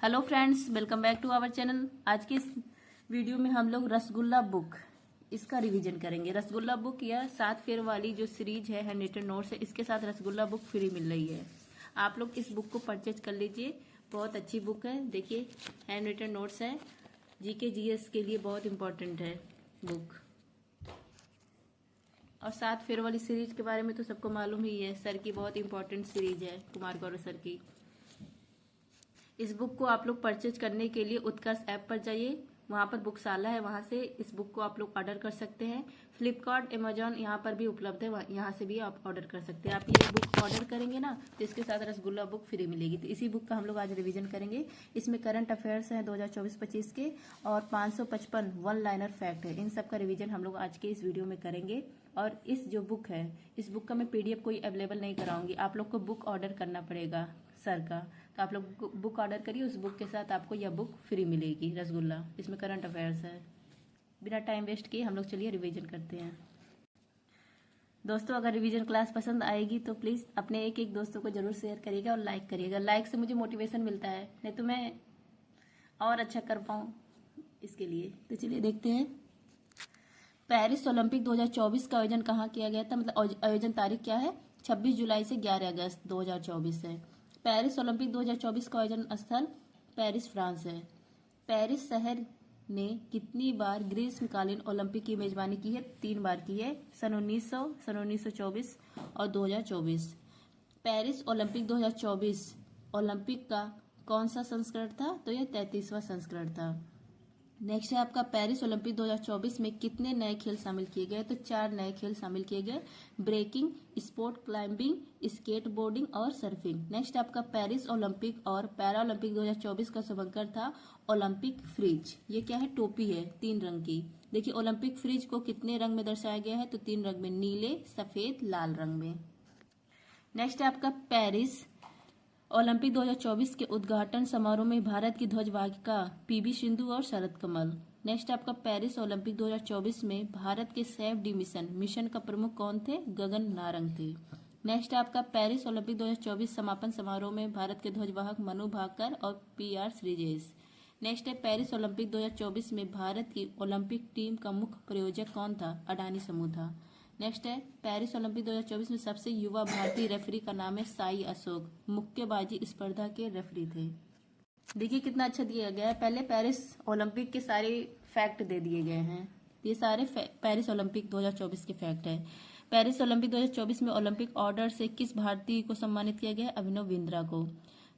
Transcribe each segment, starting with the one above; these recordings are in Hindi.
Hello friends, welcome back to our channel. आज की इस वीडियो में हम लोग रसगुल्ला बुक इसका रिवीजन करेंगे। रसगुल्ला बुक यह 7 फेयर वाली जो सीरीज है हैंड रिटन नोट्स है, इसके साथ रसगुल्ला बुक फ्री मिल रही है। आप लोग इस बुक को परचेज कर लीजिए, बहुत अच्छी बुक है। देखिए हैंड रिटन नोट्स है, जीके जीएस के लिए बहुत इंपॉर्टेंट है बुक। और 7 फेयर वाली सीरीज के बारे में तो सबको मालूम ही है, सर की बहुत इंपॉर्टेंट सीरीज है, कुमार गौरव सर की। इस बुक को आप लोग परचेज करने के लिए उत्कर्ष ऐप पर जाइए, वहाँ पर बुकशाला है, वहाँ से इस बुक को आप लोग ऑर्डर कर सकते हैं। फ्लिपकार्ट, अमेजॉन यहाँ पर भी उपलब्ध है, यहाँ से भी आप ऑर्डर कर सकते हैं। आप ये बुक ऑर्डर करेंगे ना तो इसके साथ रसगुल्ला बुक फ्री मिलेगी। तो इसी बुक का हम लोग आज रिवीजन करेंगे। इसमें करंट अफेयर्स हैं 2024-25 के और 555 वन लाइनर फैक्ट है। इन सब का रिवीजन हम लोग आज के इस वीडियो में करेंगे। और इस जो बुक है, इस बुक का मैं पीडीएफ कोई अवेलेबल नहीं कराऊंगी, आप लोग को बुक ऑर्डर करना पड़ेगा सर का। तो आप लोग बुक ऑर्डर करिए, उस बुक के साथ आपको यह बुक फ्री मिलेगी रसगुल्ला। इसमें करंट अफेयर्स है। बिना टाइम वेस्ट किए हम लोग चलिए रिवीजन करते हैं। दोस्तों, अगर रिवीजन क्लास पसंद आएगी तो प्लीज़ अपने एक एक दोस्तों को जरूर शेयर करिएगा और लाइक करिएगा। लाइक से मुझे मोटिवेशन मिलता है, नहीं तो मैं और अच्छा कर पाऊँ इसके लिए। तो चलिए देखते हैं। पेरिस ओलंपिक 2024 का आयोजन कहाँ किया गया था, मतलब आयोजन तारीख क्या है? 26 जुलाई से 11 अगस्त 2024 है। पेरिस ओलंपिक 2024 का आयोजन स्थल पेरिस, फ्रांस है। पेरिस शहर ने कितनी बार ग्रीष्मकालीन ओलंपिक की मेजबानी की है? 3 बार की है, सन 1900, सन 1924 और 2024। पेरिस ओलंपिक 2024 ओलंपिक का कौन सा संस्करण था? तो यह 33वां संस्करण था। नेक्स्ट है आपका पेरिस ओलंपिक 2024 में कितने नए खेल शामिल किए गए? तो 4 नए खेल शामिल किए गए, breaking, sport climbing, skateboarding और सर्फिंग। नेक्स्ट आपका पेरिस ओलंपिक और पैरा ओलंपिक 2024 का शुभंकर था ओलंपिक फ्रिज। ये क्या है? टोपी है 3 रंग की। देखिए ओलंपिक फ्रिज को कितने रंग में दर्शाया गया है? तो 3 रंग में, नीले, सफेद, लाल रंग में। नेक्स्ट है आपका पेरिस ओलंपिक 2024 के उद्घाटन समारोह में भारत की ध्वजवाहिका पीवी सिंधु और शरद कमल। नेक्स्ट आपका पेरिस ओलंपिक 2024 में भारत के सेफ डी मिशन का प्रमुख कौन थे? गगन नारंग थे। नेक्स्ट आपका पेरिस ओलंपिक 2024 समापन समारोह में भारत के ध्वजवाहक मनु भाकर और पीआर श्रीजेश। नेक्स्ट है पेरिस ओलंपिक 2024 में भारत की ओलंपिक टीम का मुख्य प्रायोजक कौन था? अडानी समूह था। नेक्स्ट है पेरिस ओलंपिक 2024 में सबसे युवा भारतीय रेफरी का नाम है साई अशोक, मुक्केबाजी स्पर्धा के रेफरी थे। देखिए कितना अच्छा दिया गया है। पहले पेरिस ओलंपिक के सारे फैक्ट दे दिए गए हैं। ये सारे पेरिस ओलंपिक 2024 के फैक्ट है। पेरिस ओलंपिक 2024 में ओलंपिक ऑर्डर से किस भारतीय को सम्मानित किया गया? अभिनव बिंद्रा को।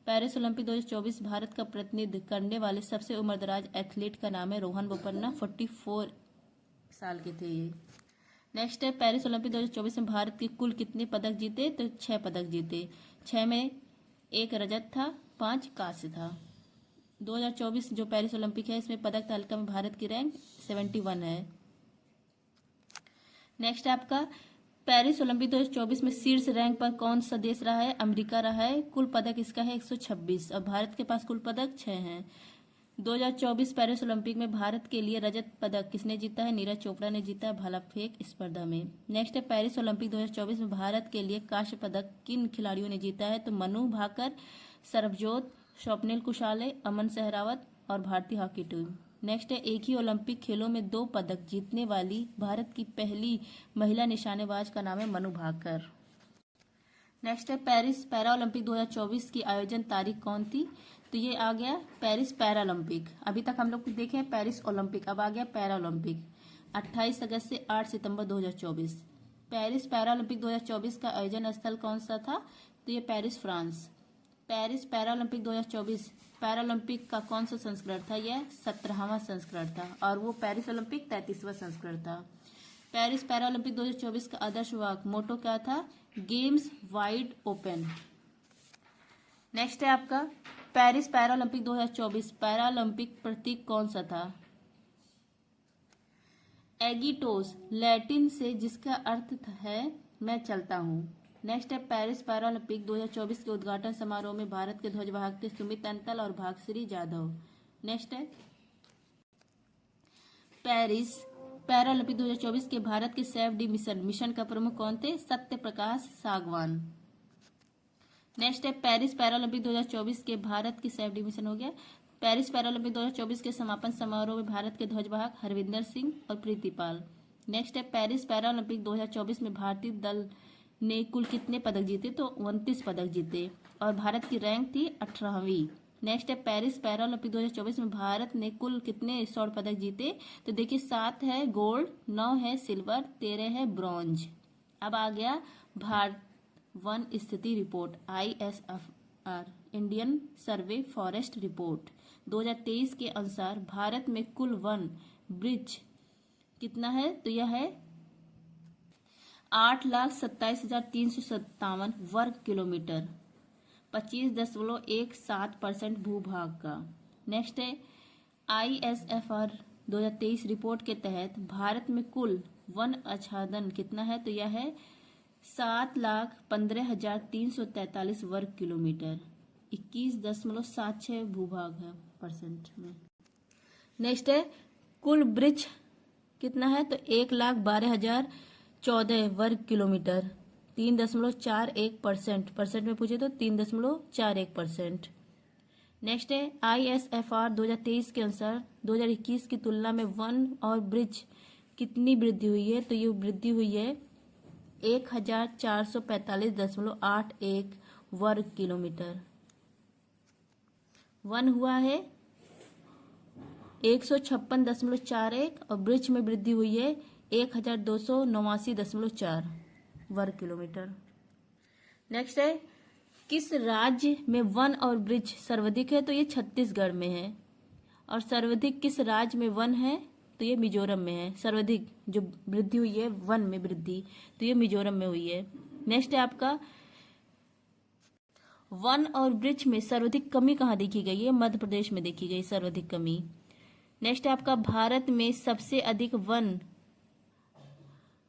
पेरिस ओलंपिक 2024 भारत का प्रतिनिधित्व करने वाले सबसे उम्रदराज एथलीट का नाम है रोहन बोपन्ना, 44 साल के थे ये। नेक्स्ट है पेरिस ओलंपिक 2024 में भारत के कुल कितने पदक जीते? तो 6 पदक जीते। 6 में 1 रजत था, 5 कांस्य था। 2024 जो पेरिस ओलंपिक है, इसमें पदक तालिका में भारत की रैंक 71 है। नेक्स्ट आपका पेरिस ओलंपिक 2024 में शीर्ष रैंक पर कौन सा देश रहा है? अमेरिका रहा है। कुल पदक इसका है 126 और भारत के पास कुल पदक 6 हैं। 2024 पेरिस ओलंपिक में भारत के लिए रजत पदक किसने जीता है? नीरज चोपड़ा ने जीता है भाला फेंक स्पर्धा में। नेक्स्ट है पेरिस ओलंपिक 2024 में भारत के लिए कांस्य पदक किन खिलाड़ियों ने जीता है? तो मनु भाकर, सरबजोत, स्वप्निल कुशाले, अमन सहरावत और भारतीय हॉकी टीम। नेक्स्ट है एक ही ओलंपिक खेलों में 2 पदक जीतने वाली भारत की पहली महिला निशानेबाज का नाम है मनु भाकर। नेक्स्ट है पेरिस पैरा ओलंपिक 2024 की आयोजन तारीख कौन थी? तो ये आ गया पेरिस पैरा ओलंपिक। अभी तक हम लोग देखे पेरिस ओलंपिक, अब आ गया पैरा ओलंपिक, 28 अगस्त से 8 सितंबर 2024। पेरिस पैरा ओलंपिक 2024 का आयोजन स्थल कौन सा था? तो ये Paris, France. Paris para Olympic 2024 para Olympic का कौन सा संस्करण था? यह 17वां संस्करण था और वो पेरिस ओलंपिक 33वां संस्करण था। पेरिस पैरा ओलंपिक 2024 का आदर्श वाक्य मोटो क्या था? Games wide open. नेक्स्ट है आपका Paris para Olympic 2024 para Olympic प्रतीक कौन सा था? एगिटोस, लैटिन से, जिसका अर्थ है मैं चलता हूँ। नेक्स्ट है पेरिस पैरा ओलंपिक 2024 के उद्घाटन समारोह में भारत के ध्वजवाहक थे सुमित अंतल और भागश्री जाधव। नेक्स्ट है पेरिस पैरा ओलंपिक 2024 के भारत के सेफ डी मिशन का प्रमुख कौन थे? सत्य प्रकाश सागवान। नेक्स्ट है पेरिस पैरालंपिक 2024 के भारत की सेफ डिवीजन हो गया। पेरिस पैरालंपिक 2024 के समापन समारोह में भारत के ध्वजवाहक हरविंदर सिंह और प्रीतिपाल। नेक्स्ट है पेरिस पैरालंपिक 2024 में भारतीय दल ने कुल कितने पदक जीते, तो 29 पदक जीते और भारत की रैंक थी 18वीं। नेक्स्ट है पेरिस पैरालंपिक 2024 में भारत ने कुल कितने स्वर्ण पदक जीते, तो देखिए 7 है गोल्ड, 9 है सिल्वर, 13 है ब्रॉन्ज। अब आ गया भारत वन स्थिति रिपोर्ट ISFR इंडियन सर्वे फॉरेस्ट रिपोर्ट 2023 के अनुसार भारत में कुल वन ब्रिज कितना है, तो यह है 8,27,357 वर्ग किलोमीटर, 25.17% भूभाग का। नेक्स्ट है ISFR 2023 रिपोर्ट के तहत भारत में कुल वन आच्छादन कितना है, तो यह है 7,15,343 वर्ग किलोमीटर, 21.76 भूभाग है परसेंट में। नेक्स्ट है कुल ब्रिज कितना है, तो 1,12,014 वर्ग किलोमीटर, 3.41%, परसेंट में पूछे तो 3.41%। नेक्स्ट है ISFR 2023 के अनुसार 2021 की तुलना में वन और ब्रिज कितनी वृद्धि हुई है, तो ये वृद्धि हुई है 1,445.81 वर्ग किलोमीटर। वन हुआ है 156.41 और ब्रिज में वृद्धि हुई है 1,289.4 वर्ग किलोमीटर। नेक्स्ट है किस राज्य में वन और ब्रिज सर्वाधिक है, तो ये छत्तीसगढ़ में है। और सर्वाधिक किस राज्य में वन है, तो ये मिजोरम में है। सर्वाधिक जो वृद्धि हुई है वन में वृद्धि, तो ये मिजोरम में हुई है। नेक्स्ट है आपका वन और ब्रिज में सर्वाधिक कमी कहाँ देखी गई है, मध्य प्रदेश में देखी गई सर्वाधिक कमी। नेक्स्ट है आपका भारत में सबसे अधिक वन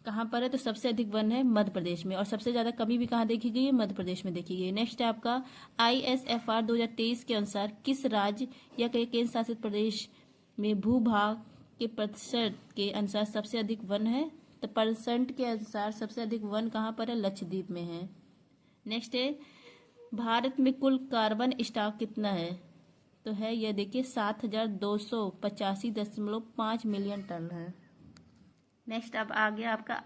कहाँ पर है, तो सबसे अधिक वन है मध्य प्रदेश में और सबसे ज्यादा कमी भी कहाँ देखी गई है, मध्य प्रदेश में देखी गई है। नेक्स्ट है आपका ISFR 2023 के अनुसार किस राज्य या केंद्र शासित प्रदेश में भूभाग के प्रतिशत के अनुसार सबसे अधिक वन है, तो परसेंट के अनुसार सबसे अधिक वन कहाँ पर है, लक्षद्वीप में है। नेक्स्ट है भारत में कुल कार्बन स्टॉक कितना है, तो है यह देखिए 7,285.5 मिलियन टन है। नेक्स्ट अब आ गया आपका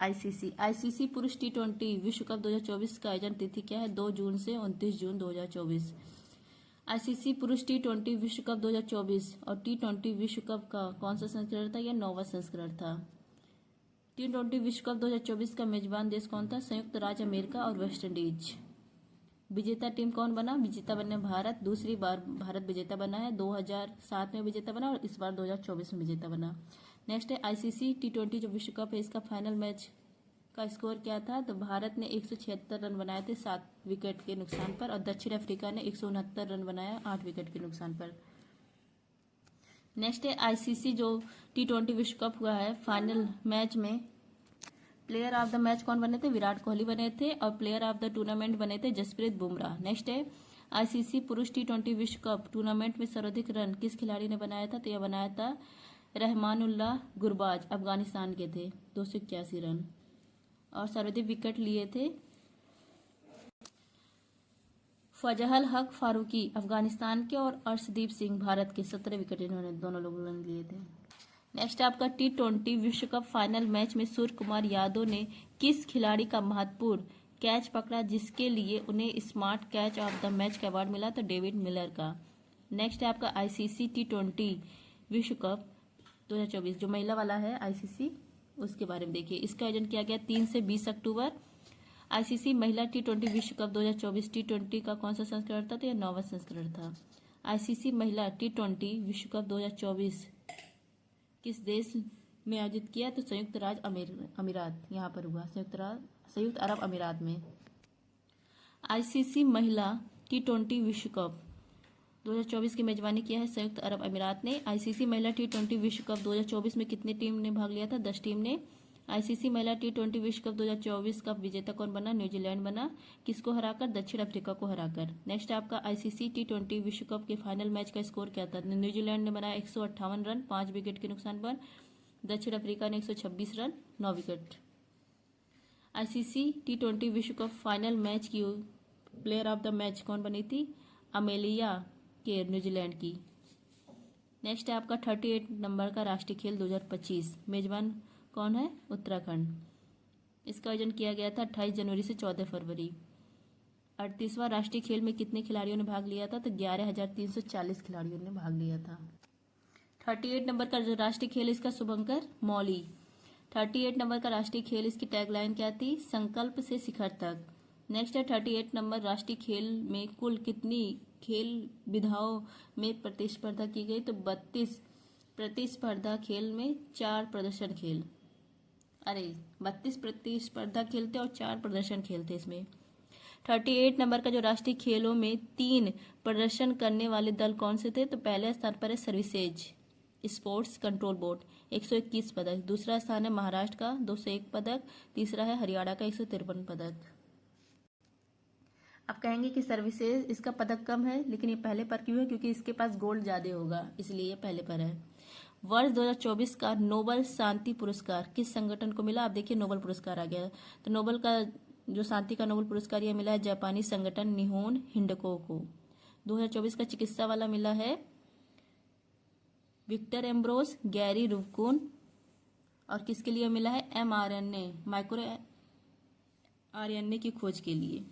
ICC पुरुष T20 विश्व कप 2024 का आयोजन तिथि क्या है, 2 जून से 29 जून 2024। ICC पुरुष T20 विश्व कप 2024 और T20 विश्व कप का कौन सा संस्करण था, यह 9वां संस्करण था। T20 विश्व कप 2024 का मेजबान देश कौन था, संयुक्त राज्य अमेरिका और वेस्ट इंडीज। विजेता टीम कौन बना, विजेता बने भारत, दूसरी बार भारत विजेता बना है, 2007 में विजेता बना और इस बार 2024 में विजेता बना। नेक्स्ट है ICC T20 जो विश्व कप है इसका फाइनल मैच का स्कोर क्या था, तो भारत ने 176 रन बनाए थे 7 विकेट के नुकसान पर और दक्षिण अफ्रीका ने 169 रन बनाया 8 विकेट के नुकसान पर। नेक्स्ट है ICC जो T20 विश्व कप हुआ है फाइनल मैच में प्लेयर ऑफ द मैच कौन बने थे, विराट कोहली बने थे और प्लेयर ऑफ द टूर्नामेंट बने थे जसप्रीत बुमराह। नेक्स्ट है ICC पुरुष T20 विश्व कप टूर्नामेंट में सर्वाधिक रन किस खिलाड़ी ने बनाया था, तो यह बनाया था रहमानुल्लाह गुरबाज, अफगानिस्तान के थे, 281 रन। और सर्वाधिक विकेट लिए थे फजहल हक फारूकी अफगानिस्तान के और अर्शदीप सिंह भारत के, 17 विकेट इन्होंने दोनों लोगों ने लिए थे। नेक्स्ट आपका T20 विश्व कप फाइनल मैच में सूर्य कुमार यादव ने किस खिलाड़ी का महत्वपूर्ण कैच पकड़ा जिसके लिए उन्हें smart catch of the match का अवार्ड मिला, तो डेविड मिलर का। नेक्स्ट है आपका ICC T20 विश्व कप 2024 जो महिला वाला है ICC, उसके बारे में देखिए। इसका आयोजन किया गया 3 से 20 अक्टूबर। ICC महिला T20 विश्व कप 2024 T20 का कौन सा संस्करण था, तो यह 9वां संस्करण था। ICC महिला T20 विश्व कप 2024 किस देश में आयोजित किया, तो संयुक्त राज्य अमीरात यहाँ पर हुआ, संयुक्त अरब अमीरात में। ICC महिला T20 विश्व कप 2024 की मेजबानी किया है संयुक्त अरब अमीरात ने। ICC महिला T20 विश्व कप 2024 में कितनी टीम ने भाग लिया था, 10 टीम ने। ICC महिला T20 विश्व कप 2024 का विजेता कौन बना, न्यूजीलैंड बना, किसको हराकर, दक्षिण अफ्रीका को हराकर। नेक्स्ट आपका ICC T20 विश्व कप के फाइनल मैच का स्कोर क्या था, न्यूजीलैंड ने बनाया 158 रन 5 विकेट के नुकसान पर, दक्षिण अफ्रीका ने 126 रन 9 विकेट। ICC T20 विश्व कप फाइनल मैच की प्लेयर ऑफ द मैच कौन बनी थी? अमेलिया केर, न्यूजीलैंड की। नेक्स्ट है आपका 38 नंबर का राष्ट्रीय खेल 2025, मेजबान कौन है? उत्तराखंड। इसका आयोजन किया गया था 28 जनवरी से 14 फरवरी। 38वां राष्ट्रीय खेल में कितने खिलाड़ियों ने भाग लिया था? तो 11,340 खिलाड़ियों ने भाग लिया था। 38 नंबर का जो राष्ट्रीय खेल इसका शुभंकर मौली। 38 नंबर का राष्ट्रीय खेल इसकी टैगलाइन क्या थी? संकल्प से शिखर तक। नेक्स्ट है 38 नंबर राष्ट्रीय खेल में कुल कितनी खेल विधाओं में प्रतिस्पर्धा की गई? तो 32 प्रतिस्पर्धा खेल में 4 प्रदर्शन खेल, 32 प्रतिस्पर्धा खेल थे और 4 प्रदर्शन खेल थे इसमें। 38 नंबर का जो राष्ट्रीय खेलों में 3 प्रदर्शन करने वाले दल कौन से थे? तो पहले स्थान पर है सर्विसेज स्पोर्ट्स कंट्रोल बोर्ड, 121 पदक। दूसरा स्थान है महाराष्ट्र का, 201 पदक। तीसरा है हरियाणा का, 153 पदक। आप कहेंगे कि सर्विसेज इसका पदक कम है, लेकिन ये पहले पर क्यों है? क्योंकि इसके पास गोल्ड ज्यादा होगा, इसलिए ये पहले पर है। वर्ष 2024 का नोबेल शांति पुरस्कार किस संगठन को मिला? आप देखिए नोबेल पुरस्कार आ गया। तो नोबेल का जो शांति का नोबेल पुरस्कार यह मिला है जापानी संगठन निहोन हिंडको को। 2024 का चिकित्सा वाला मिला है विक्टर एम्ब्रोस गैरी रुवकुन। और किसके लिए मिला है? mRNA माइक्रो आरएनए की खोज के लिए।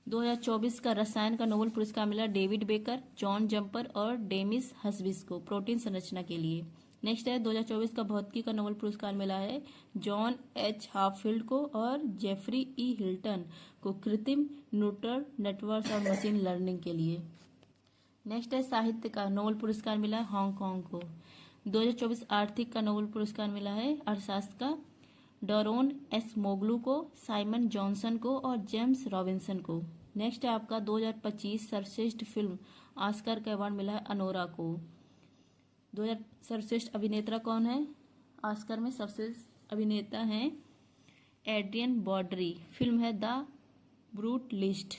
2024 का रसायन का नोबेल पुरस्कार मिला डेविड बेकर, जॉन जंपर और डेमिस हस्बिस को प्रोटीन संरचना के लिए। नेक्स्ट है 2024 का भौतिकी का नोबेल पुरस्कार मिला है जॉन एच हाफील्ड को और जेफरी ई हिल्टन को कृत्रिम न्यूरल नेटवर्क और मशीन लर्निंग के लिए। नेक्स्ट है साहित्य का नोबेल पुरस्कार मिला है हांगकांग को। 2024 आर्थिक का नोबेल पुरस्कार मिला है अर्थशास्त्र का डॉरोन एस मोगलू को, साइमन जॉनसन को और जेम्स रॉबिन्सन को। नेक्स्ट है आपका 2025 सर्वश्रेष्ठ फिल्म ऑस्कर का अवार्ड मिला है अनोरा को। 2000 सर्वश्रेष्ठ अभिनेता कौन है? ऑस्कर में सर्वश्रेष्ठ अभिनेता हैं एड्रियन बॉर्डरी। फिल्म है द ब्रूट लिस्ट।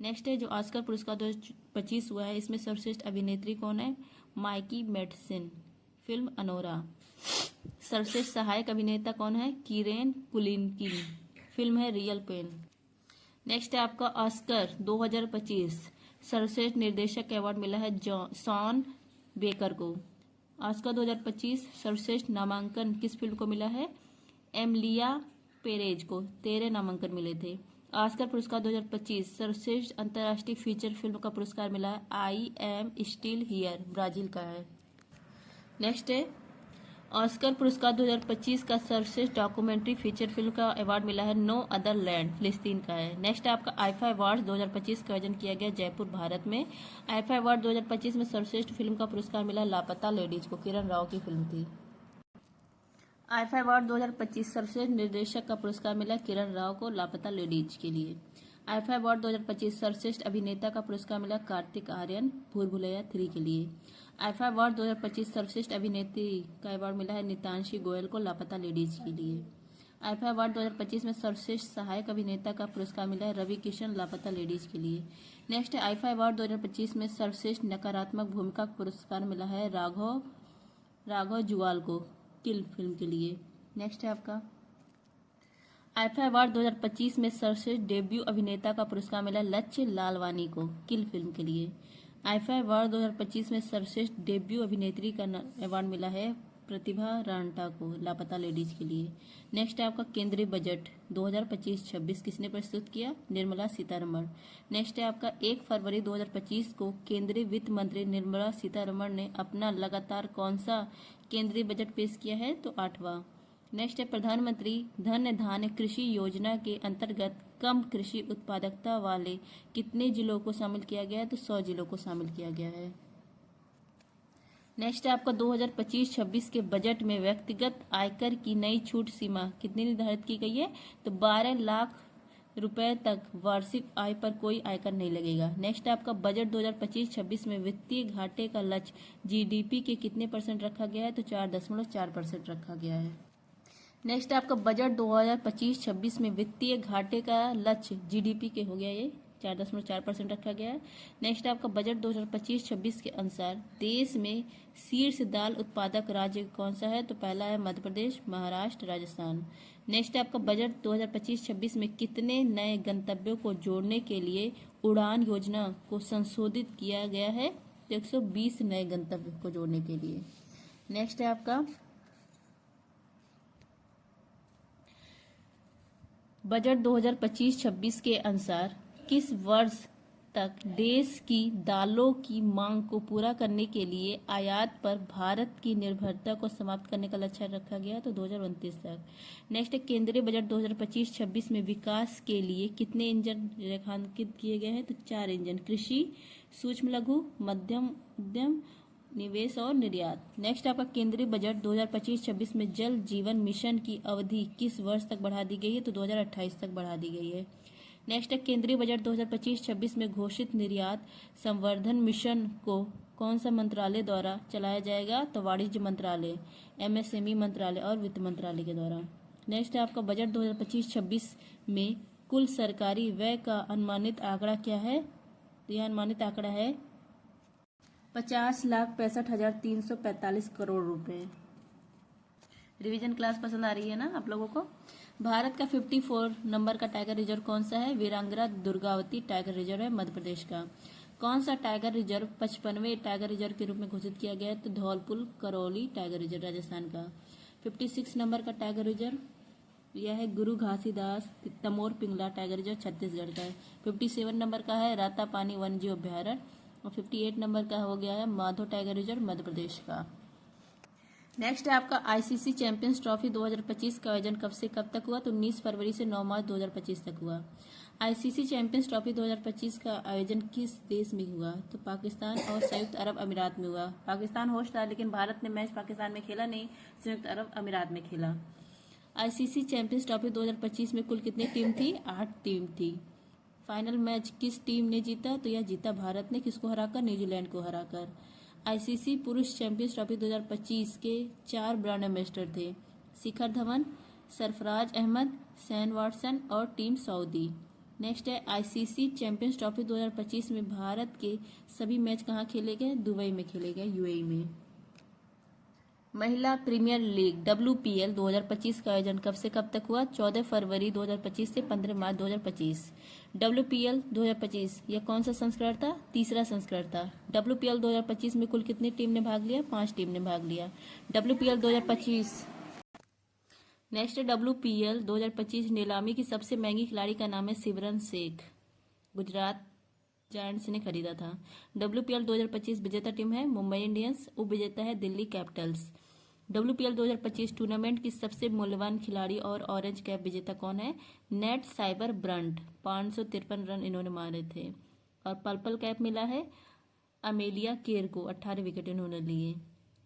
नेक्स्ट है जो ऑस्कर पुरस्कार 2025 हुआ है, इसमें सर्वश्रेष्ठ अभिनेत्री कौन है? Mikey Madison. फिल्म अनोरा। सर्वश्रेष्ठ सहायक अभिनेता कौन है? Kieran Culkin. फिल्म है रियल पेन। नेक्स्ट है आपका ऑस्कर 2025 सर्वश्रेष्ठ निर्देशक का अवार्ड मिला है शॉन बेकर को। ऑस्कर 2025 सर्वश्रेष्ठ नामांकन किस फिल्म को मिला है? एमलिया पेरेज को 13 नामांकन मिले थे। ऑस्कर पुरस्कार 2025 सर्वश्रेष्ठ अंतर्राष्ट्रीय फीचर फिल्म का पुरस्कार मिला है I am still here, Brazil का है। नेक्स्ट है ऑस्कर पुरस्कार 2025 का सर्वश्रेष्ठ डॉक्यूमेंट्री फीचर फिल्म का अवार्ड मिला है नो अदर लैंड, फिलिस्तीन का है। नेक्स्ट है आपका आईफा अवार्ड 2025 का आयोजन किया गया जयपुर, भारत में। आईफा अवार्ड 2025 में सर्वश्रेष्ठ फिल्म का पुरस्कार मिला लापता लेडीज को, किरण राव की फिल्म थी। आईफा अवार्ड 2025 सर्वश्रेष्ठ निर्देशक का पुरस्कार मिला किरण राव को लापता लेडीज के लिए। आईफा अवार्ड 2025 सर्वश्रेष्ठ अभिनेता का पुरस्कार मिला कार्तिक आर्यन भूल भुलैया 3 के लिए। आईफा अवार्ड 2025 सर्वश्रेष्ठ अभिनेत्री का अवार्ड मिला है नितांशी गोयल को लापता लेडीज के लिए। आईफा अवार्ड 2025 में सर्वश्रेष्ठ सहायक अभिनेता का पुरस्कार मिला है रवि किशन लापता लेडीज के लिए। नेक्स्ट है आईफा अवार्ड 2025 में सर्वश्रेष्ठ नकारात्मक भूमिका का पुरस्कार मिला है राघव जुवाल को किल फिल्म के लिए। नेक्स्ट है आपका आईफा अवार्ड 2025 में सर्वश्रेष्ठ डेब्यू अभिनेता का पुरस्कार मिला लक्ष्य लालवानी को किल फिल्म के लिए। आईफा अवार्ड 2025 में सर्वश्रेष्ठ डेब्यू अभिनेत्री का अवार्ड मिला है प्रतिभा रांटा को लापता लेडीज के लिए। नेक्स्ट है आपका केंद्रीय बजट 2025-26 किसने प्रस्तुत किया? निर्मला सीतारमण। नेक्स्ट है आपका 1 फरवरी 2025 को केंद्रीय वित्त मंत्री निर्मला सीतारमण ने अपना लगातार कौन सा केंद्रीय बजट पेश किया है? तो 8वां। नेक्स्ट है प्रधानमंत्री धन धान्य कृषि योजना के अंतर्गत कम कृषि उत्पादकता वाले कितने जिलों को शामिल किया गया है? तो 100 जिलों को शामिल किया गया है। नेक्स्ट है आपका 2025-26 के बजट में व्यक्तिगत आयकर की नई छूट सीमा कितनी निर्धारित की गई है? तो 12 लाख रुपए तक वार्षिक आय पर कोई आयकर नहीं लगेगा। नेक्स्ट है आपका बजट 2025-26 में वित्तीय घाटे का लक्ष्य जीडीपी के कितने % रखा गया है? तो 4.4% रखा गया है। नेक्स्ट आपका बजट 2025-26 में वित्तीय घाटे का लक्ष्य जीडीपी के हो गया, ये 4.4% रखा गया है। नेक्स्ट आपका बजट 2025-26 के अनुसार देश में शीर्ष दाल उत्पादक राज्य कौन सा है? तो पहला है मध्य प्रदेश, महाराष्ट्र, राजस्थान। नेक्स्ट है आपका बजट 2025-26 में कितने नए गंतव्यों को जोड़ने के लिए उड़ान योजना को संशोधित किया गया है? तो 120 नए गंतव्यों को जोड़ने के लिए। नेक्स्ट है आपका बजट 2025-26 के अनुसार किस वर्ष तक देश की दालों की मांग को पूरा करने के लिए आयात पर भारत की निर्भरता को समाप्त करने का लक्ष्य रखा गया? तो 2029 तक। नेक्स्ट है केंद्रीय बजट 2025-26 में विकास के लिए कितने इंजन रेखांकित किए गए हैं? तो 4 इंजन, कृषि, सूक्ष्म लघु, मध्यम उद्यम, निवेश और निर्यात। नेक्स्ट आपका केंद्रीय बजट 2025-26 में जल जीवन मिशन की अवधि किस वर्ष तक बढ़ा दी गई है? तो 2028 तक बढ़ा दी गई है। नेक्स्ट है केंद्रीय बजट 2025-26 में घोषित निर्यात संवर्धन मिशन को कौन सा मंत्रालय द्वारा चलाया जाएगा? तो वाणिज्य मंत्रालय, एमएसएमई मंत्रालय और वित्त मंत्रालय के द्वारा। नेक्स्ट है आपका बजट 2025-26 में कुल सरकारी व्यय का अनुमानित आंकड़ा क्या है? तो यह अनुमानित आंकड़ा है 50,65,345 करोड़ रुपए। रिवीजन क्लास पसंद आ रही है ना आप लोगों को? भारत का 54 नंबर का टाइगर रिजर्व कौन सा है? वीरांगना दुर्गावती टाइगर रिजर्व है मध्य प्रदेश का। कौन सा टाइगर रिजर्व 55वें टाइगर रिजर्व के रूप में घोषित किया गया है? तो धौलपुर करौली टाइगर रिजर्व राजस्थान का। 56 नंबर का टाइगर रिजर्व यह है गुरु घासीदास तमोर पिंगला टाइगर रिजर्व छत्तीसगढ़ का है। 57 नंबर का है रातापानी वन्यजीव अभ्यारण्य और 58 नंबर का हो गया है माधो टाइगर रिजर्व मध्य प्रदेश का। नेक्स्ट है आपका आईसीसी चैंपियंस ट्रॉफी 2025 का आयोजन कब से कब तक हुआ? तो 19 फरवरी से 9 मार्च 2025 तक हुआ। आईसीसी चैंपियंस ट्रॉफी 2025 का आयोजन किस देश में हुआ? तो पाकिस्तान और संयुक्त अरब अमीरात में हुआ। पाकिस्तान होस्ट था लेकिन भारत ने मैच पाकिस्तान में खेला नहीं, संयुक्त अरब अमीरात में खेला। आईसीसी चैंपियंस ट्रॉफी 2025 में कुल कितनी टीम थी? 8 टीम थी। फाइनल मैच किस टीम ने जीता? तो यह जीता भारत ने, किसको हराकर? न्यूजीलैंड को हराकर। आईसीसी पुरुष चैंपियंस ट्रॉफी 2025 के 4 ब्रांड एम्बेसडर थे, शिखर धवन, सरफराज अहमद, सैन वाटसन और टीम सऊदी। नेक्स्ट है आईसीसी चैंपियंस ट्रॉफी 2025 में भारत के सभी मैच कहाँ खेले गए? दुबई में खेले गए, यूएई में। महिला प्रीमियर लीग WPL 2025 का आयोजन कब से कब तक हुआ? 14 फरवरी 2025 से 15 मार्च 2025। WPL 2025 यह कौन सा संस्करण था? तीसरा संस्करण था। WPL 2025 में कुल कितनी टीम ने भाग लिया? 5 टीम ने भाग लिया। WPL 2025 नेक्स्ट WPL 2025 नीलामी की सबसे महंगी खिलाड़ी का नाम है सिमरन शेख, गुजरात जायंट्स ने खरीदा था। WPL 2025 विजेता टीम है मुंबई इंडियंस, उप विजेता है दिल्ली कैपिटल्स। WPL 2025 टूर्नामेंट की सबसे मूल्यवान खिलाड़ी और ऑरेंज कैप विजेता कौन है? नेट साइबर ब्रंट, 553 रन इन्होंने मारे थे। और पर्पल कैप मिला है अमेलिया केर को, 18 विकेट इन्होंने लिए।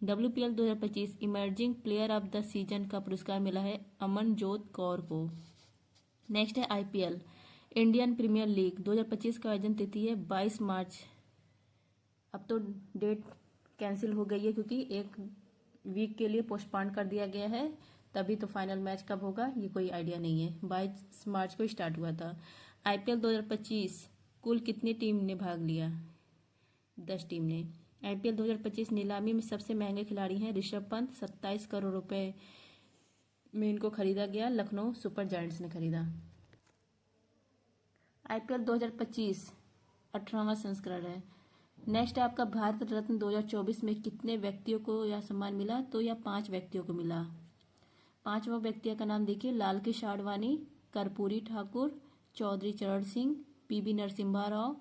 WPL 2025 emerging player of the season का पुरस्कार मिला है अमनजोत कौर को। नेक्स्ट है IPL इंडियन प्रीमियर लीग 2025 का आयोजन तिथि है 22 मार्च। अब तो डेट कैंसिल हो गई है क्योंकि एक वीक के लिए पोस्टपोन कर दिया गया है, तभी तो फाइनल मैच कब होगा ये कोई आइडिया नहीं है। 22 मार्च को स्टार्ट हुआ था। IPL 2025 कुल कितनी टीम ने भाग लिया? 10 टीम ने। IPL 2025 नीलामी में सबसे महंगे खिलाड़ी हैं ऋषभ पंत, 27 करोड़ रुपए में इनको खरीदा गया, लखनऊ सुपर जायंट्स ने खरीदा। IPL 2025 18वां संस्करण है। नेक्स्ट आपका भारत रत्न 2024 में कितने व्यक्तियों को यह सम्मान मिला? तो यह 5 व्यक्तियों को मिला। 5वां व्यक्ति का नाम देखिए लाल कृष्ण आडवाणी, कर्पूरी ठाकुर, चौधरी चरण Singh, PB Narasimha Rao,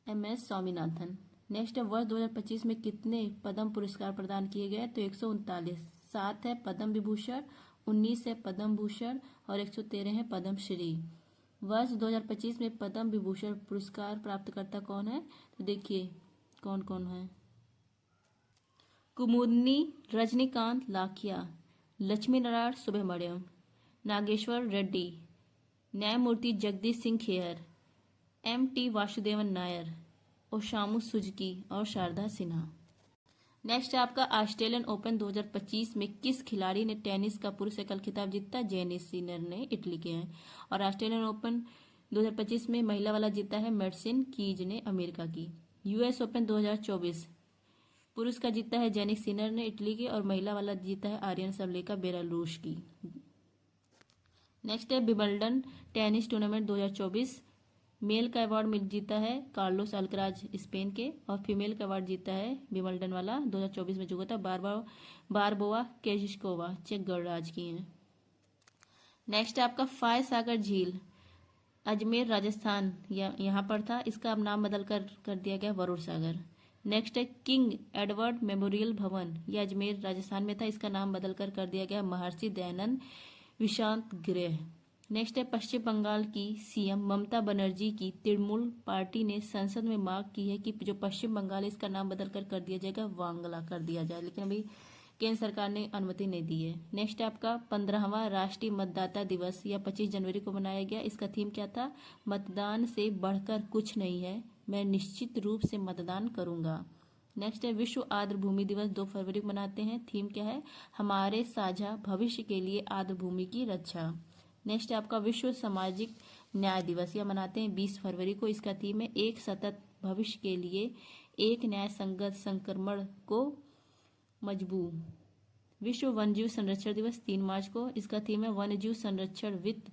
MS Swaminathan. Next है वर्ष 2025 में कितने पद्म पुरस्कार प्रदान किए गए? तो 139। 7 है पद्म विभूषण, 19 है पद्म भूषण और 113 है पद्म श्री। वर्ष 2025 में पद्म विभूषण पुरस्कार प्राप्तकर्ता कौन है? तो देखिए कौन कौन है। कुमुदनी रजनीकांत लाखिया, लक्ष्मी नारायण सुब्रमण्यम, नागेश्वर रेड्डी, न्यायमूर्ति Jagdish Singh Khehar, MT Vasudevan Nair, Osamu Suzuki और शारदा सिन्हा। नेक्स्ट है आपका ऑस्ट्रेलियन ओपन 2025 में किस खिलाड़ी ने टेनिस का पुरुष एकल खिताब जीता? जेनिस सिनर ने, इटली के हैं। और ऑस्ट्रेलियन ओपन 2025 में महिला वाला जीता है मेडिसन कीज ने, अमेरिका की। US ओपन 2024 पुरुष का जीता है जेनिक सिनर ने, इटली के, और महिला वाला जीता है आर्यन सबलेका, बेलारूस की। नेक्स्ट है विंबलडन टेनिस टूर्नामेंट 2024। मेल का अवार्ड जीता है कार्लोस अल्कराज स्पेन के, और फीमेल का अवार्ड जीता है विंबलडन वाला 2024 में जो हुआ था बारबोवा केजिस्कोवा चेक गणराज्य की हैं। नेक्स्ट है आपका फाय सागर झील अजमेर राजस्थान यहाँ पर था, इसका अब नाम बदल कर दिया गया वरुण सागर। नेक्स्ट है किंग एडवर्ड मेमोरियल भवन, यह अजमेर राजस्थान में था, इसका नाम बदल कर दिया गया महर्षि दयानंद विश्रांत गृह। नेक्स्ट है पश्चिम बंगाल की सीएम ममता बनर्जी की तृणमूल पार्टी ने संसद में मांग की है कि जो पश्चिम बंगाल है इसका नाम बदल कर दिया जाएगा वांगला कर दिया जाए, लेकिन अभी केंद्र सरकार ने अनुमति नहीं दी है। नेक्स्ट आपका 15वां राष्ट्रीय मतदाता दिवस या 25 जनवरी को मनाया गया, इसका थीम क्या था? मतदान से बढ़कर कुछ नहीं है, मैं निश्चित रूप से मतदान करूंगा। नेक्स्ट है विश्व आर्द्र भूमि दिवस 2 फरवरी को मनाते हैं, थीम क्या है? हमारे साझा भविष्य के लिए आर्द्र भूमि की रक्षा। नेक्स्ट है आपका विश्व सामाजिक न्याय दिवस, यह मनाते हैं 20 फरवरी को, इसका थीम है एक सतत भविष्य के लिए एक न्याय संगत संक्रमण को मजबूत। विश्व वन्यजीव संरक्षण दिवस 3 मार्च को, इसका थीम है वन्यजीव संरक्षण वित्त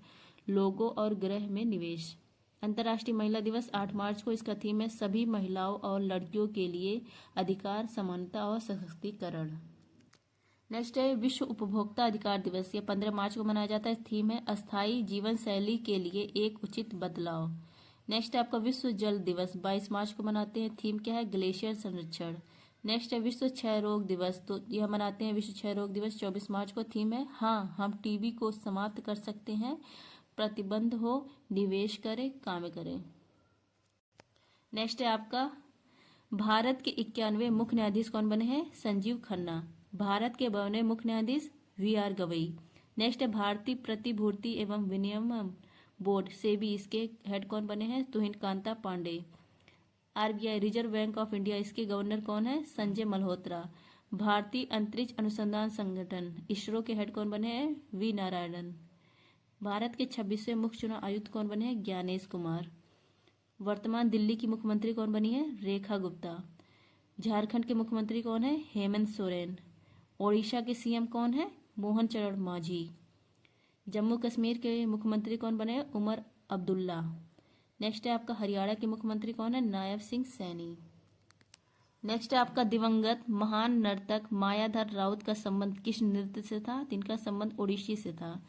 लोगों और ग्रह में निवेश। अंतर्राष्ट्रीय महिला दिवस 8 मार्च को, इसका थीम है सभी महिलाओं और लड़कियों के लिए अधिकार समानता और सशक्तिकरण। नेक्स्ट है विश्व उपभोक्ता अधिकार दिवस, यह 15 मार्च को मनाया जाता है, थीम है अस्थायी जीवन शैली के लिए एक उचित बदलाव। नेक्स्ट है आपका विश्व जल दिवस 22 मार्च को मनाते हैं, थीम क्या है? ग्लेशियर संरक्षण। नेक्स्ट है विश्व क्षय रोग दिवस, तो यह मनाते हैं विश्व क्षय रोग दिवस 24 मार्च को, थीम है हाँ हम टीबी को समाप्त कर सकते हैं, प्रतिबंध हो, निवेश करें, काम करें। नेक्स्ट है आपका भारत के 91 मुख्य न्यायाधीश कौन बने हैं? संजीव खन्ना। भारत के 92 मुख्य न्यायाधीश वी.आर. गवई। नेक्स्ट है भारतीय प्रतिभूति एवं विनिमय बोर्ड से भी इसके हेड कौन बने हैं? Tuhin Kanta Pandey. RBI Reserve Bank of India, इसके गवर्नर कौन है? संजय मल्होत्रा। भारतीय अंतरिक्ष अनुसंधान संगठन इसरो के हेड कौन बने हैं? वी नारायणन। भारत के 26वें मुख्य चुनाव आयुक्त कौन बने हैं? ज्ञानेश कुमार। वर्तमान दिल्ली की मुख्यमंत्री कौन बनी है? रेखा गुप्ता। झारखंड के मुख्यमंत्री कौन है? हेमंत सोरेन। ओडिशा के सीएम कौन है? मोहन चरण मांझी। जम्मू कश्मीर के मुख्यमंत्री कौन बने हैं? उमर अब्दुल्ला। नेक्स्ट है आपका हरियाणा के मुख्यमंत्री कौन है? नायब सिंह सैनी। नेक्स्ट है आपका दिवंगत महान नर्तक मायाधर राउत का संबंध किस नृत्य से था? इनका संबंध ओडिसी से था।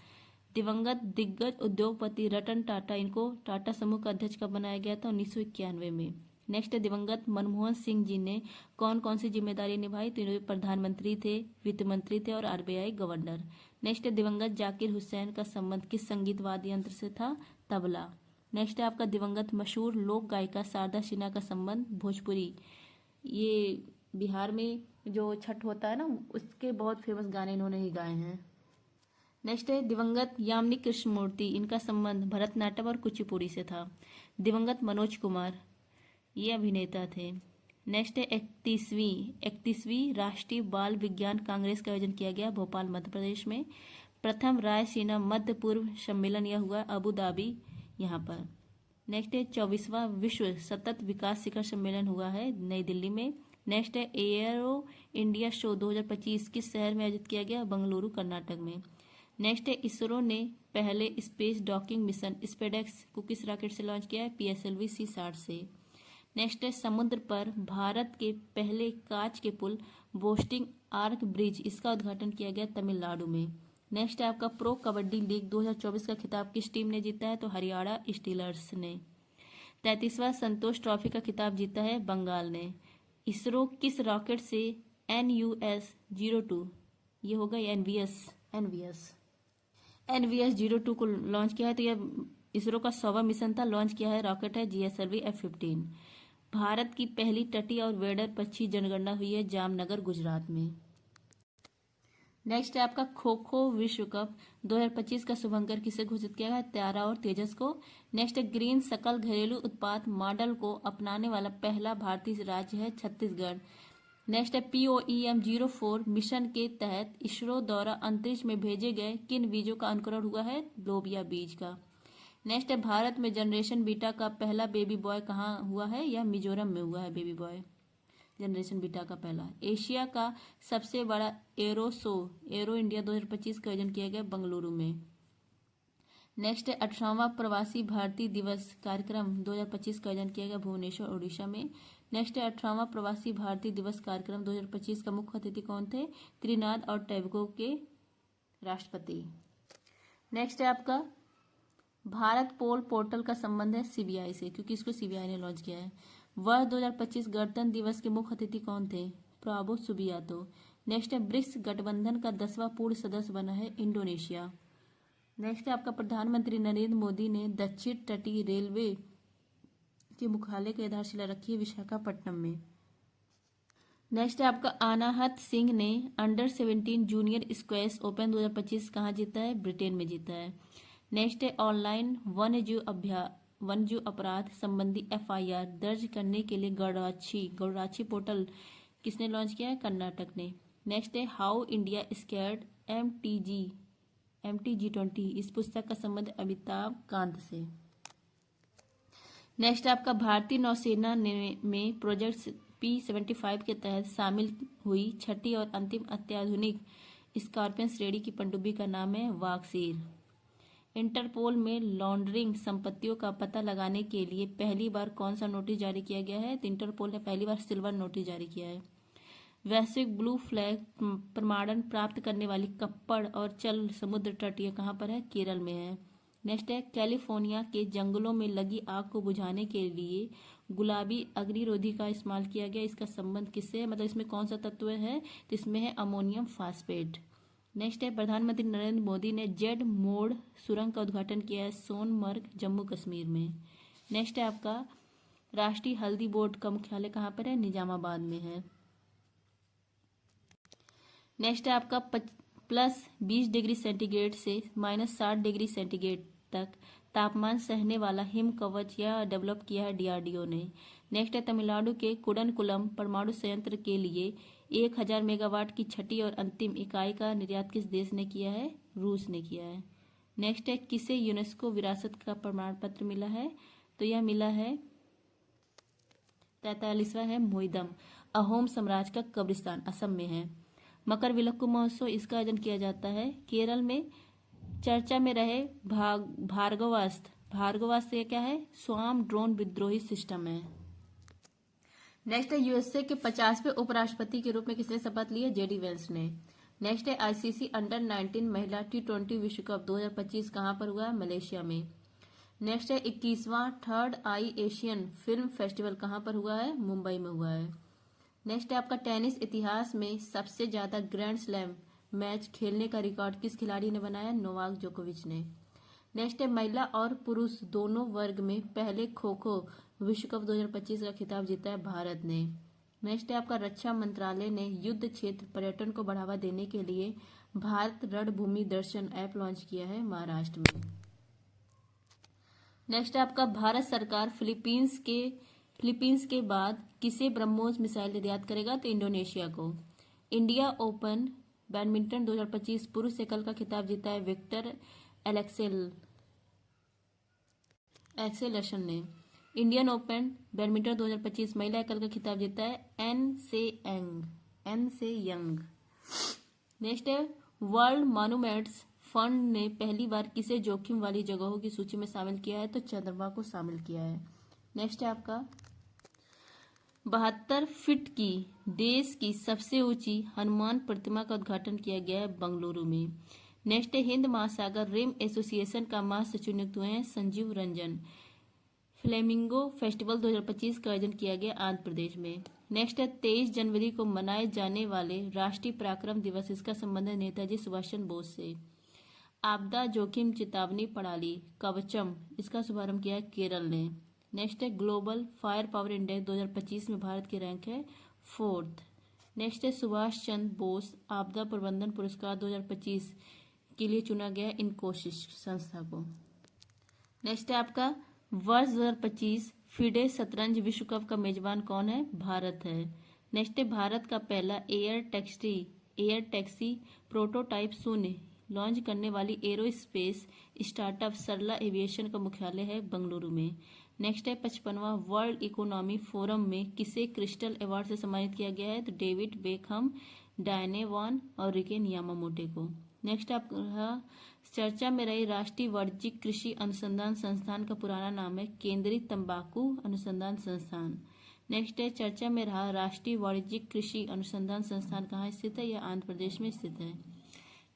दिवंगत दिग्गज उद्योगपति रतन टाटा, इनको टाटा समूह का अध्यक्ष कब बनाया गया था? 1991 में। नेक्स्ट है दिवंगत मनमोहन सिंह जी ने कौन कौन सी जिम्मेदारी निभाई? तो इन्होंने प्रधानमंत्री थे, वित्त मंत्री थे और आरबीआई गवर्नर। नेक्स्ट है दिवंगत जाकिर हुसैन का संबंध किस संगीत वाद्य यंत्र से था? तबला। नेक्स्ट है आपका दिवंगत मशहूर लोक गायिका शारदा सिन्हा का संबंध भोजपुरी, ये बिहार में जो छठ होता है ना उसके बहुत फेमस गाने इन्होंने ही गाए हैं। नेक्स्ट है दिवंगत यामिनी कृष्णमूर्ति, इनका संबंध भरतनाट्यम और कुचिपुड़ी से था। दिवंगत मनोज कुमार, ये अभिनेता थे। नेक्स्ट है 31वीं राष्ट्रीय बाल विज्ञान कांग्रेस का आयोजन किया गया भोपाल मध्य प्रदेश में। प्रथम रायसीना मध्य पूर्व सम्मेलन यह हुआ अबू धाबी यहाँ पर। नेक्स्ट है 24वां विश्व सतत विकास शिखर सम्मेलन हुआ है नई दिल्ली में। नेक्स्ट है एयरो इंडिया शो 2025 किस शहर में आयोजित किया गया? बंगलुरु कर्नाटक में। नेक्स्ट है इसरो ने पहले स्पेस डॉकिंग मिशन स्पेडेक्स को किस रॉकेट से लॉन्च किया है? PSLV C-60 से। नेक्स्ट है समुद्र पर भारत के पहले कांच के पुल बोस्टिंग आर्क ब्रिज, इसका उद्घाटन किया गया तमिलनाडु में। नेक्स्ट है आपका प्रो कबड्डी लीग 2024 का खिताब किस टीम ने जीता है? तो हरियाणा स्टीलर्स ने। 33वां संतोष ट्रॉफी का खिताब जीता है बंगाल ने। इसरो किस रॉकेट से NUS-02, ये होगा NVS-02 को लॉन्च किया है, तो यह इसरो का 100वां मिशन था, लॉन्च किया है रॉकेट है GSLV F-15। भारत की पहली तटीय और वेडर पक्षी जनगणना हुई है जामनगर गुजरात में। नेक्स्ट है आपका खो खो विश्व कप 2025 का शुभंकर किसे घोषित किया है? त्यारा और तेजस को। नेक्स्ट है ग्रीन सकल घरेलू उत्पाद मॉडल को अपनाने वाला पहला भारतीय राज्य है छत्तीसगढ़। नेक्स्ट है POEM-04 मिशन के तहत इसरो द्वारा अंतरिक्ष में भेजे गए किन बीजों का अंकुरण हुआ है? लोबिया बीज का। नेक्स्ट है भारत में जनरेशन बीटा का पहला बेबी बॉय कहाँ हुआ है? यह मिजोरम में हुआ है बेबी बॉय, जनरेशन बीटा का पहला। एशिया का सबसे बड़ा एरो शो एरो इंडिया 2025 का आयोजन किया गया बेंगलुरु में। नेक्स्ट है 18वां प्रवासी भारतीय दिवस कार्यक्रम 2025 का आयोजन किया गया भुवनेश्वर उड़ीसा में। नेक्स्ट है 18वां प्रवासी भारतीय दिवस कार्यक्रम 2025 का मुख्य अतिथि कौन थे? त्रिनाद और टोबैगो के राष्ट्रपति। नेक्स्ट है आपका भारत पोल पोर्टल का संबंध है सीबीआई से, क्योंकि इसको सीबीआई ने लॉन्च किया है। वर्ष 2025 गणतंत्र दिवस के मुख्य अतिथि कौन थे? प्राबो सुबियातो। नेक्स्ट है ब्रिक्स गठबंधन का 10वां पूर्ण सदस्य बना है इंडोनेशिया। नेक्स्ट है आपका प्रधानमंत्री नरेंद्र मोदी ने दक्षिण तटीय रेलवे के मुख्यालय की आधारशिला रखी है विशाखापट्टनम में। नेक्स्ट है आपका अनाहत सिंह ने अंडर 17 जूनियर स्क्वैश ओपन 2025 कहाँ जीता है? ब्रिटेन में जीता है। नेक्स्ट है ऑनलाइन वन्यजीव अपराध संबंधी एफआईआर दर्ज करने के लिए गौराक्षी पोर्टल किसने लॉन्च किया है? कर्नाटक ने। नेक्स्ट है हाउ इंडिया स्केयर्ड MTG20 इस पुस्तक का संबंध अमिताभ कांत से। नेक्स्ट आपका भारतीय नौसेना में प्रोजेक्ट P75 के तहत शामिल हुई छठी और अंतिम अत्याधुनिक स्कॉर्पियन श्रेणी की पनडुब्बी का नाम है वागसीर। इंटरपोल में लॉन्ड्रिंग संपत्तियों का पता लगाने के लिए पहली बार कौन सा नोटिस जारी किया गया है? तो इंटरपोल ने पहली बार सिल्वर नोटिस जारी किया है। वैश्विक ब्लू फ्लैग प्रमाणन प्राप्त करने वाली कप्पड़ और चल समुद्र तटीय कहाँ पर है? केरल में है। नेक्स्ट है कैलिफोर्निया के जंगलों में लगी आग को बुझाने के लिए गुलाबी अग्निरोधी का इस्तेमाल किया गया। इसका संबंध किससे है? मतलब इसमें कौन सा तत्व है? तो इसमें है अमोनियम फास्फेट। नेक्स्ट है प्रधानमंत्री नरेंद्र मोदी ने जेड मोड़ सुरंग का उद्घाटन किया है सोनमर्ग जम्मू कश्मीर में। नेक्स्ट है आपका राष्ट्रीय हल्दी बोर्ड का मुख्यालय कहाँ पर है? निजामाबाद में है। नेक्स्ट है आपका +20 डिग्री सेंटीग्रेड से -60 डिग्री सेंटीग्रेड तक तापमान सहने वाला हिम कवच यह डेवलप किया है डीआरडीओ ने। नेक्स्ट है तमिलनाडु के कुडनकुलम परमाणु संयंत्र के लिए 1000 मेगावाट की छठी और अंतिम इकाई का निर्यात किस देश ने किया है? रूस ने किया है। नेक्स्ट है किसे यूनेस्को विरासत का प्रमाण पत्र मिला है? तो यह मिला है 43वां है मोइदम अहोम साम्राज्य का कब्रिस्तान असम में है। मकर विलक्कु महोत्सव इसका आयोजन किया जाता है केरल में। चर्चा में रहे भार्गवास्त्र क्या है? स्वाम ड्रोन विद्रोही सिस्टम है। नेक्स्ट है यूएसए के 50वें उपराष्ट्रपति के रूप में किसने शपथ ली है? जेडी वेंस ने। नेक्स्ट है आईसीसी अंडर 19 महिला T20 विश्व कप 2025 कहाँ पर हुआ है? मलेशिया में। नेक्स्ट है 21वां थर्ड आई एशियन फिल्म फेस्टिवल कहाँ पर हुआ है? मुंबई में हुआ है। नेक्स्ट है आपका टेनिस इतिहास में सबसे ज्यादा ग्रैंड स्लैम मैच खेलने का रिकॉर्ड किस खिलाड़ी ने बनाया? नोवाक जोकोविच ने। नेक्स्ट है महिला और पुरुष दोनों वर्ग में पहले खो खो विश्व कप 2025 का खिताब जीता है भारत ने। नेक्स्ट है आपका रक्षा मंत्रालय ने युद्ध क्षेत्र पर्यटन को बढ़ावा देने के लिए भारत रणभूमि दर्शन ऐप लॉन्च किया है महाराष्ट्र में। नेक्स्ट है आपका भारत सरकार फिलीपींस के बाद किसे ब्रह्मोस मिसाइल निर्यात करेगा? तो इंडोनेशिया को। इंडिया ओपन बैडमिंटन 2025 पुरुष एकल का खिताब जीता है विक्टर एक्सेलसन ने। इंडियन ओपन बैडमिंटन 2025 महिला एकल का खिताब जीता है एन से यंग। नेक्स्ट है वर्ल्ड मॉन्यूमेंट्स फंड ने पहली बार किसे जोखिम वाली जगहों की सूची में शामिल किया है? तो चंद्रमा को शामिल किया है। नेक्स्ट है आपका 72 फीट की देश की सबसे ऊंची हनुमान प्रतिमा का उद्घाटन किया गया है बेंगलुरु में। नेक्स्ट है हिंद महासागर रिम एसोसिएशन का महासचिव नियुक्त हुए हैं संजीव रंजन। फ्लेमिंगो फेस्टिवल 2025 का आयोजन किया गया आंध्र प्रदेश में। नेक्स्ट है 23 जनवरी को मनाए जाने वाले राष्ट्रीय पराक्रम दिवस इसका संबंध है नेताजी सुभाष चंद्र बोस से। आपदा जोखिम चेतावनी प्रणाली कवचम इसका शुभारंभ किया है केरल ने। नेक्स्ट है ग्लोबल फायर पावर इंडेक्स 2025 में भारत की रैंक है 4th। नेक्स्ट है सुभाष चंद्र बोस आपदा प्रबंधन पुरस्कार 2025 के लिए चुना गया इनकोसिस संस्था को। नेक्स्ट है आपका वर्ष 2025 फिडे शतरंज विश्व कप का मेजबान कौन है? भारत है। नेक्स्ट है भारत का पहला एयर टैक्सी प्रोटोटाइप शून्य लॉन्च करने वाली एरोस्पेस स्टार्टअप सरला एविएशन का मुख्यालय है बेंगलुरु में। नेक्स्ट है 55वां वर्ल्ड इकोनॉमी फोरम में किसे क्रिस्टल अवार्ड से सम्मानित किया गया है? तो डेविड बेकहम, डायने वॉन और रिकेन यामामोटे को। नेक्स्ट आपका चर्चा में रही राष्ट्रीय वाणिज्यिक कृषि अनुसंधान संस्थान का पुराना नाम है केंद्रीय तंबाकू अनुसंधान संस्थान। नेक्स्ट है चर्चा में रहा राष्ट्रीय वाणिज्यिक कृषि अनुसंधान संस्थान कहाँ स्थित है? यह आंध्र प्रदेश में स्थित है।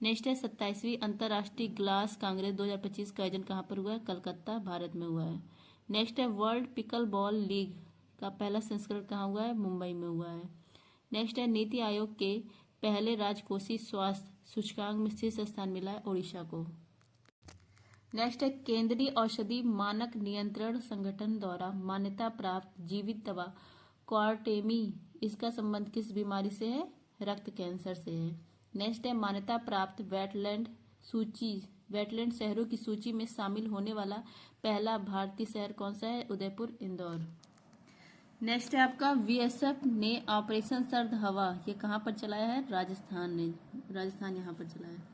नेक्स्ट है 27वीं अंतर्राष्ट्रीय ग्लास कांग्रेस 2025 का आयोजन कहाँ पर हुआ है? कलकत्ता, भारत में हुआ है। नेक्स्ट है वर्ल्ड पिकल बॉल लीग का पहला संस्करण कहाँ हुआ है? मुंबई में हुआ है। नेक्स्ट है नीति आयोग के पहले राजकोषीय स्वास्थ्य सूचकांक में शीर्ष स्थान मिला है ओडिशा को। नेक्स्ट है केंद्रीय औषधि मानक नियंत्रण संगठन द्वारा मान्यता प्राप्त जीवित दवा क्वारटेमी, इसका संबंध किस बीमारी से है? रक्त कैंसर से है। नेक्स्ट है मान्यता प्राप्त वेटलैंड शहरों की सूची में शामिल होने वाला पहला भारतीय शहर कौन सा है? उदयपुर, इंदौर। नेक्स्ट है आपका बीएसएफ ने ऑपरेशन सर्द हवा ये कहाँ पर चलाया है? राजस्थान यहाँ पर चलाया है।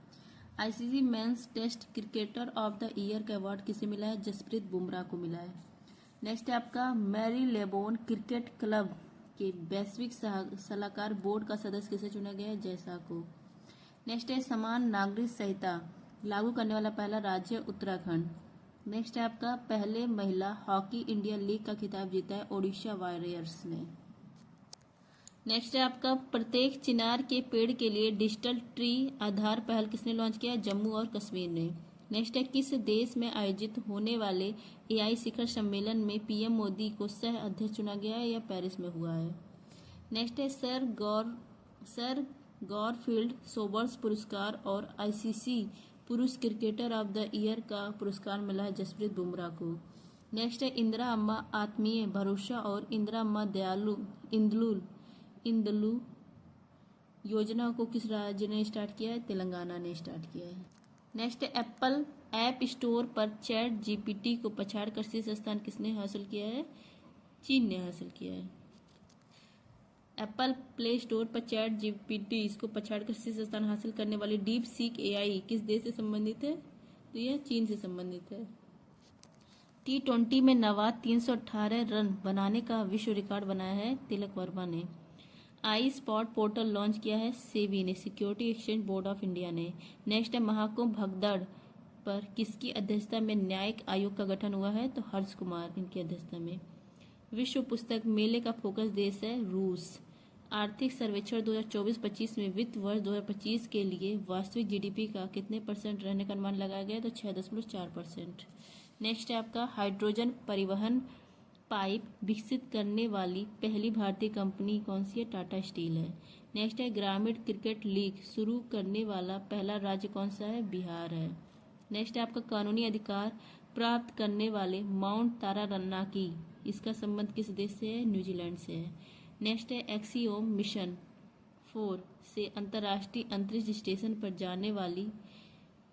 ICC men's test cricketer of the year का अवार्ड किसे मिला है? जसप्रीत बुमराह को मिला है। नेक्स्ट है आपका मैरी लेबोन क्रिकेट क्लब के वैश्विक सलाहकार बोर्ड का सदस्य किसे चुना गया है? जयशाह को। नेक्स्ट है समान नागरिक संहिता लागू करने वाला पहला राज्य उत्तराखंड। नेक्स्ट है आपका पहले महिला हॉकी इंडिया लीग का खिताब जीता है ओडिशा वॉरियर्स ने। नेक्स्ट है आपका प्रत्येक चिनार के पेड़ के लिए डिजिटल ट्री आधार पहल किसने लॉन्च किया? जम्मू और कश्मीर ने। नेक्स्ट है किस देश में आयोजित होने वाले एआई शिखर सम्मेलन में पीएम मोदी को सह अध्यक्ष चुना गया है? या पेरिस में हुआ है। नेक्स्ट है सर गॉरफील्ड सोबर्स पुरस्कार और आईसीसी पुरुष क्रिकेटर ऑफ द ईयर का पुरस्कार मिला है जसप्रीत बुमराह को। नेक्स्ट है इंदिरा अम्मा आत्मीय भरोसा और इंदिरा अम्मा दयालु इंदलू योजना को किस राज्य ने स्टार्ट किया है? तेलंगाना ने स्टार्ट किया है। नेक्स्ट है एप्पल ऐप स्टोर पर चैट जीपीटी को पछाड़कर शीर्ष स्थान किसने हासिल किया है? चीन ने हासिल किया है। एप्पल प्ले स्टोर पर चैट जीपीटी इसको पछाड़कर शीर्ष स्थान हासिल करने वाली डीप सीक एआई किस देश से संबंधित है? तो यह चीन से संबंधित है। T20 में नवाद 318 रन बनाने का विश्व रिकॉर्ड बनाया है तिलक वर्मा ने। आई स्पॉट पोर्टल लॉन्च किया है सेबी ने, security exchange board of India ने। नेक्स्ट है महाकुंभ भगदड़ पर किसकी अध्यक्षता में न्यायिक आयोग का गठन हुआ है? तो हर्ष कुमार इनकी अध्यक्षता में। विश्व पुस्तक मेले का फोकस देश है रूस। आर्थिक सर्वेक्षण 2024-25 में वित्त वर्ष 2025 के लिए वास्तविक जीडीपी का कितने % रहने का अनुमान लगाया गया? तो 6.4%। नेक्स्ट है आपका हाइड्रोजन परिवहन पाइप विकसित करने वाली पहली भारतीय कंपनी कौन सी है? टाटा स्टील है। नेक्स्ट है ग्रामीण क्रिकेट लीग शुरू करने वाला पहला राज्य कौन सा है? बिहार है। नेक्स्ट है आपका कानूनी अधिकार प्राप्त करने वाले माउंट तारानाकी, इसका संबंध किस देश से है? न्यूजीलैंड से है। नेक्स्ट है एक्सियोम मिशन 4 से अंतर्राष्ट्रीय अंतरिक्ष स्टेशन पर जाने वाली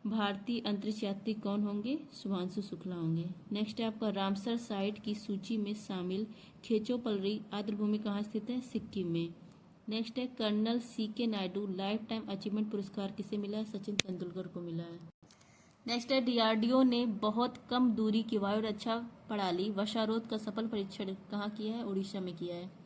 भारतीय अंतरिक्ष यात्री कौन होंगे? शुभांशु शुक्ला होंगे। नेक्स्ट है आपका रामसर साइट की सूची में शामिल खेचोपल्ली आर्द्रभूमि कहाँ स्थित है? सिक्किम में। नेक्स्ट है colonel CK Naidu lifetime achievement पुरस्कार किसे मिला है? सचिन तेंदुलकर को मिला है। नेक्स्ट है DRDO ने बहुत कम दूरी की वायु रक्षा प्रणाली वर्षारोध का सफल परीक्षण कहाँ किया है? उड़ीसा में किया है।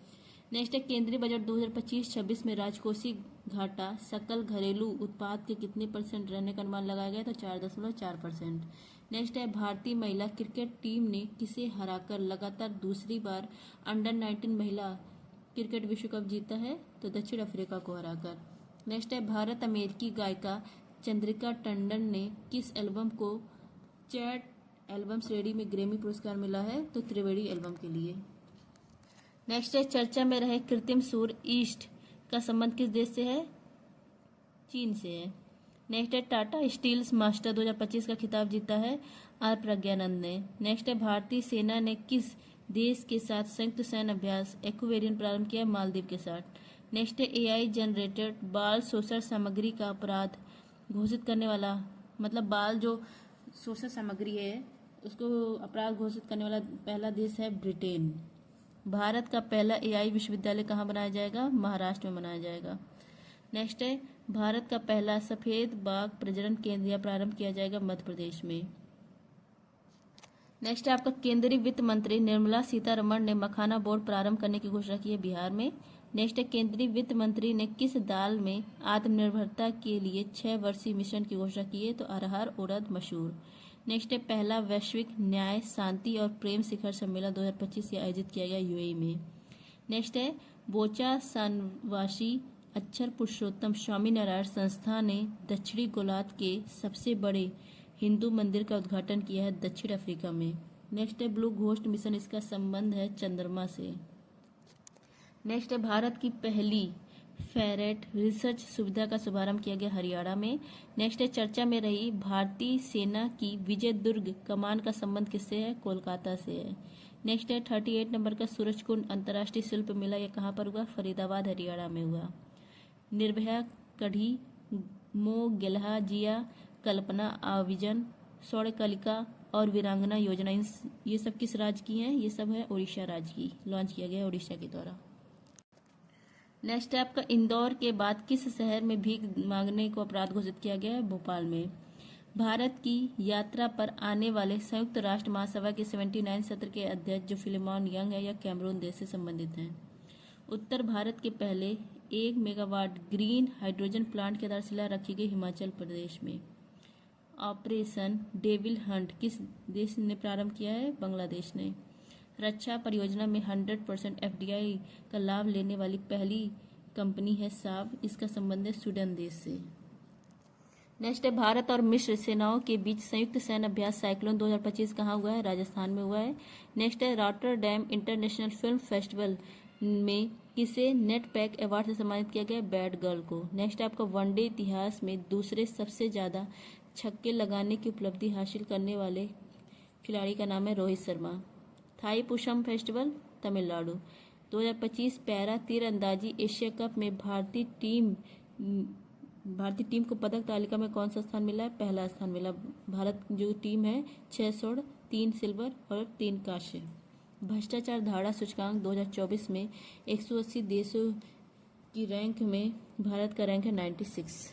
नेक्स्ट है केंद्रीय बजट 2025-26 में राजकोषीय घाटा सकल घरेलू उत्पाद के कितने % रहने का अनुमान लगाया गया? तो 4.4%। नेक्स्ट है भारतीय महिला क्रिकेट टीम ने किसे हराकर लगातार दूसरी बार अंडर-19 महिला क्रिकेट विश्व कप जीता है? तो दक्षिण अफ्रीका को हराकर। नेक्स्ट है भारत अमेरिकी गायिका चंद्रिका टंडन ने किस एल्बम को चैट एल्बम श्रेणी में ग्रैमी पुरस्कार मिला है? तो त्रिवेणी एल्बम के लिए। नेक्स्ट है चर्चा में रहे कृत्रिम सूर्य ईस्ट का संबंध किस देश से है? चीन से है। नेक्स्ट है टाटा स्टील्स मास्टर 2025 का खिताब जीता है आर प्रज्ञानंद ने। नेक्स्ट है भारतीय सेना ने किस देश के साथ संयुक्त सैन्य अभ्यास एक्वेरियन प्रारंभ किया? मालदीव के साथ। नेक्स्ट है AI जनरेटेड बाल शोषण सामग्री का अपराध घोषित करने वाला, मतलब बाल जो शोषण सामग्री है उसको अपराध घोषित करने वाला पहला देश है ब्रिटेन। भारत का पहला AI विश्वविद्यालय कहाँ बनाया जाएगा? महाराष्ट्र में बनाया जाएगा। नेक्स्ट है भारत का पहला सफेद बाघ प्रजनन केंद्र प्रारंभ किया जाएगा मध्य प्रदेश में। नेक्स्ट है आपका केंद्रीय वित्त मंत्री निर्मला सीतारमण ने मखाना बोर्ड प्रारंभ करने की घोषणा की है बिहार में। नेक्स्ट है केंद्रीय वित्त मंत्री ने किस दाल में आत्मनिर्भरता के लिए 6 वर्षीय मिशन की घोषणा की है? तो अरहर, उड़द, मसूर। नेक्स्ट है पहला वैश्विक न्याय, शांति और प्रेम शिखर सम्मेलन 2025 आयोजित किया गया यूएई में। नेक्स्ट है बोचा सानवासी अक्षर पुरुषोत्तम स्वामीनारायण संस्था ने दक्षिणी गोलार्ध के सबसे बड़े हिंदू मंदिर का उद्घाटन किया है दक्षिण अफ्रीका में। नेक्स्ट है ब्लू घोस्ट मिशन, इसका संबंध है चंद्रमा से। नेक्स्ट है भारत की पहली फेरेट रिसर्च सुविधा का शुभारंभ किया गया हरियाणा में। नेक्स्ट है चर्चा में रही भारतीय सेना की विजय दुर्ग कमान का संबंध किससे है? कोलकाता से है। नेक्स्ट है 38 नंबर का सूरजकुंड अंतर्राष्ट्रीय शिल्प मेला, यह कहाँ पर हुआ? फरीदाबाद हरियाणा में हुआ। निर्भया कढ़ी, मो गेल्हा जिया, कल्पना आविजन, स्वर्ण और वीरांगना योजना, ये सब किस राज्य की हैं? ये सब है उड़ीसा राज्य की, लॉन्च किया गया उड़ीसा के द्वारा। नेक्स्ट है आपका इंदौर के बाद किस शहर में भीख मांगने को अपराध घोषित किया गया है? भोपाल में। भारत की यात्रा पर आने वाले संयुक्त राष्ट्र महासभा के 79 सत्र के अध्यक्ष जो फिलिमॉन यंग है, या कैमरून देश से संबंधित हैं। उत्तर भारत के पहले 1 मेगावाट ग्रीन हाइड्रोजन प्लांट की आधारशिला रखी गई हिमाचल प्रदेश में। ऑपरेशन डेविल हंट किस देश ने प्रारंभ किया है? बांग्लादेश ने। रक्षा परियोजना में 100% एफडीआई का लाभ लेने वाली पहली कंपनी है साब, इसका संबंध है स्वीडन देश से। नेक्स्ट है भारत और मिस्र सेनाओं के बीच संयुक्त सैन्य अभ्यास साइक्लोन 2025 कहाँ हुआ है? राजस्थान में हुआ है। नेक्स्ट है रॉटरडैम इंटरनेशनल फिल्म फेस्टिवल में किसे नेट पैक अवार्ड से सम्मानित किया गया? बैड गर्ल को। नेक्स्ट है आपका वनडे इतिहास में दूसरे सबसे ज्यादा छक्के लगाने की उपलब्धि हासिल करने वाले खिलाड़ी का नाम है रोहित शर्मा। थाई पुशम फेस्टिवल तमिलनाडु। 2025 पैरा तीरंदाजी एशिया कप में भारतीय टीम को पदक तालिका में कौन सा स्थान मिला है? पहला स्थान मिला। भारत जो टीम है 6 स्वर्ण, 3 सिल्वर और 3 कांस्य। भ्रष्टाचार धारा सूचकांक 2024 में 180 देशों की रैंक में भारत का रैंक है 96।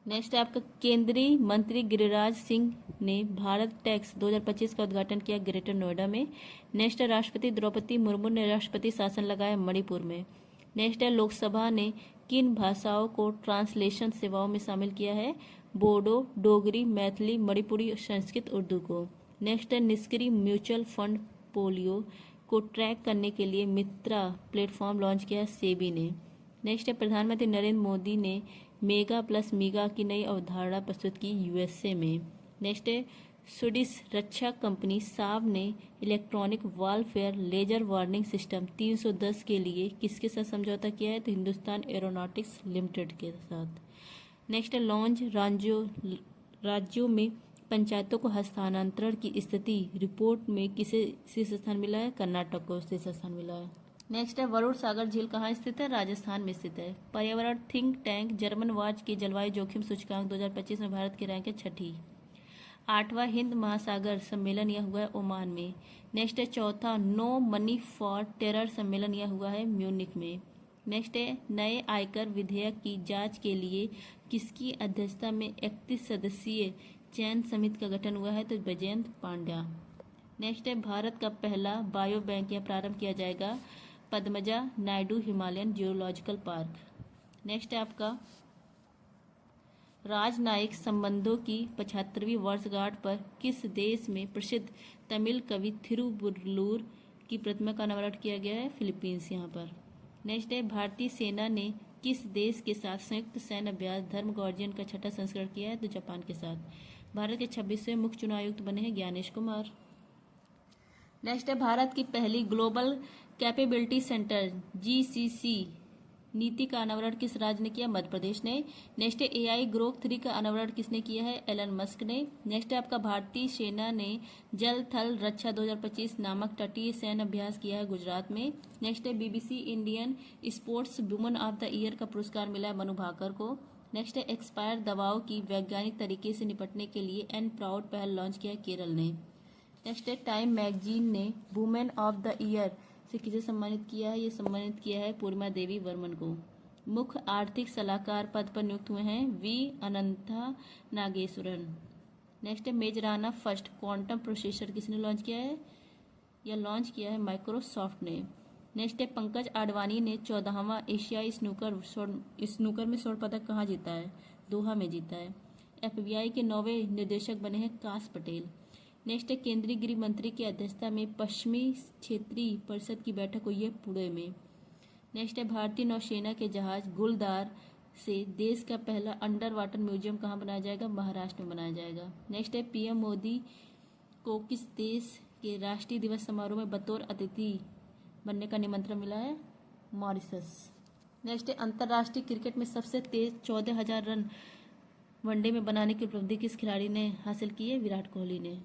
नेक्स्ट है आपका केंद्रीय मंत्री गिरिराज सिंह ने भारत टैक्स 2025 का उद्घाटन किया ग्रेटर नोएडा में। नेक्स्ट है राष्ट्रपति द्रौपदी मुर्मू ने राष्ट्रपति शासन लगाया मणिपुर में। नेक्स्ट है लोकसभा ने किन भाषाओं को ट्रांसलेशन सेवाओं में शामिल किया है? बोडो, डोगरी, मैथिली, मणिपुरी, संस्कृत, उर्दू को। नेक्स्ट है निष्क्रिय म्यूचुअल फंड पोलियो को ट्रैक करने के लिए मित्रा प्लेटफॉर्म लॉन्च किया है सेबी ने। नेक्स्ट है प्रधानमंत्री नरेंद्र मोदी ने मेगा प्लस मीगा की नई अवधारणा प्रस्तुत की यूएसए में। नेक्स्ट है स्वीडिश रक्षा कंपनी साब ने electronic warfare laser warning system 310 के लिए किसके साथ समझौता किया है? तो हिंदुस्तान एरोनॉटिक्स लिमिटेड के साथ। नेक्स्ट है लॉन्च राज्यों में पंचायतों को हस्तांतरण की स्थिति रिपोर्ट में किसे शीर्ष स्थान मिला है? कर्नाटक को शीर्ष स्थान मिला है। नेक्स्ट है वरुण सागर झील कहाँ स्थित है? राजस्थान में स्थित है। पर्यावरण थिंक टैंक जर्मन वाच की जलवायु जोखिम सूचकांक 2025 में भारत की रैंक है 6ठी। 8वां हिंद महासागर सम्मेलन यह हुआ है ओमान में। नेक्स्ट है चौथा नो मनी फॉर टेरर सम्मेलन यह हुआ है म्यूनिख में। नेक्स्ट है नए आयकर विधेयक की जांच के लिए किसकी अध्यक्षता में 31 सदस्यीय चयन समिति का गठन हुआ है? तो बैजयंत पांड्या। नेक्स्ट है भारत का पहला बायो बैंक यह प्रारंभ किया जाएगा Padmaja Naidu Himalayan geological park. Next है आपका राजनयिक संबंधों की 75वीं वर्षगांठ पर किस देश में प्रसिद्ध तमिल कवि थिरुवल्लुवर की प्रतिमा का अनावरण किया गया है? फिलीपींस यहाँ पर। नेक्स्ट है भारतीय सेना ने किस देश के साथ संयुक्त सैन्य अभ्यास धर्म गार्जियन का 6ठा संस्करण किया है? तो जापान के साथ। भारत के 26वें मुख्य चुनाव आयुक्त बने हैं ज्ञानेश कुमार। नेक्स्ट है भारत की पहली ग्लोबल कैपेबिलिटी सेंटर जीसीसी नीति का अनावरण किस राज्य ने किया? मध्य प्रदेश ने। नेक्स्ट है एआई ग्रोथ 3 का अनावरण किसने किया है? एलन मस्क ने। नेक्स्ट है आपका भारतीय सेना ने जल थल रक्षा 2025 नामक तटीय सैन्य अभ्यास किया है गुजरात में। नेक्स्ट है BBC Indian sports woman of the year का पुरस्कार मिला है मनु भाकर को। नेक्स्ट है एक्सपायर दवाओं की वैज्ञानिक तरीके से निपटने के लिए एन प्राउड पहल लॉन्च किया है केरल ने। नेक्स्ट है टाइम मैगजीन ने वुमेन ऑफ द ईयर से किसे सम्मानित किया है? ये सम्मानित किया है पूर्णिमा देवी वर्मन को। मुख्य आर्थिक सलाहकार पद पर नियुक्त हुए हैं वी अनंता नागेश्वरन। नेक्स्ट है मेजराना फर्स्ट क्वांटम प्रोसेसर किसने लॉन्च किया है? यह लॉन्च किया है माइक्रोसॉफ्ट ने। नेक्स्ट है पंकज आडवाणी ने 14वां एशियाई स्नूकर में स्वर्ण पदक कहाँ जीता है? दोहा में जीता है। FBI के 9वें निर्देशक बने हैं काश पटेल। नेक्स्ट है केंद्रीय गृह मंत्री की अध्यक्षता में पश्चिमी क्षेत्रीय परिषद की बैठक हुई है पुणे में। नेक्स्ट है भारतीय नौसेना के जहाज गुलदार से देश का पहला अंडर वाटर म्यूजियम कहाँ बनाया जाएगा? महाराष्ट्र में बनाया जाएगा। नेक्स्ट है PM मोदी को किस देश के राष्ट्रीय दिवस समारोह में बतौर अतिथि बनने का निमंत्रण मिला है? मॉरिशस। नेक्स्ट है अंतर्राष्ट्रीय क्रिकेट में सबसे तेज 14,000 रन वनडे में बनाने की उपलब्धि किस खिलाड़ी ने हासिल की है? विराट कोहली ने।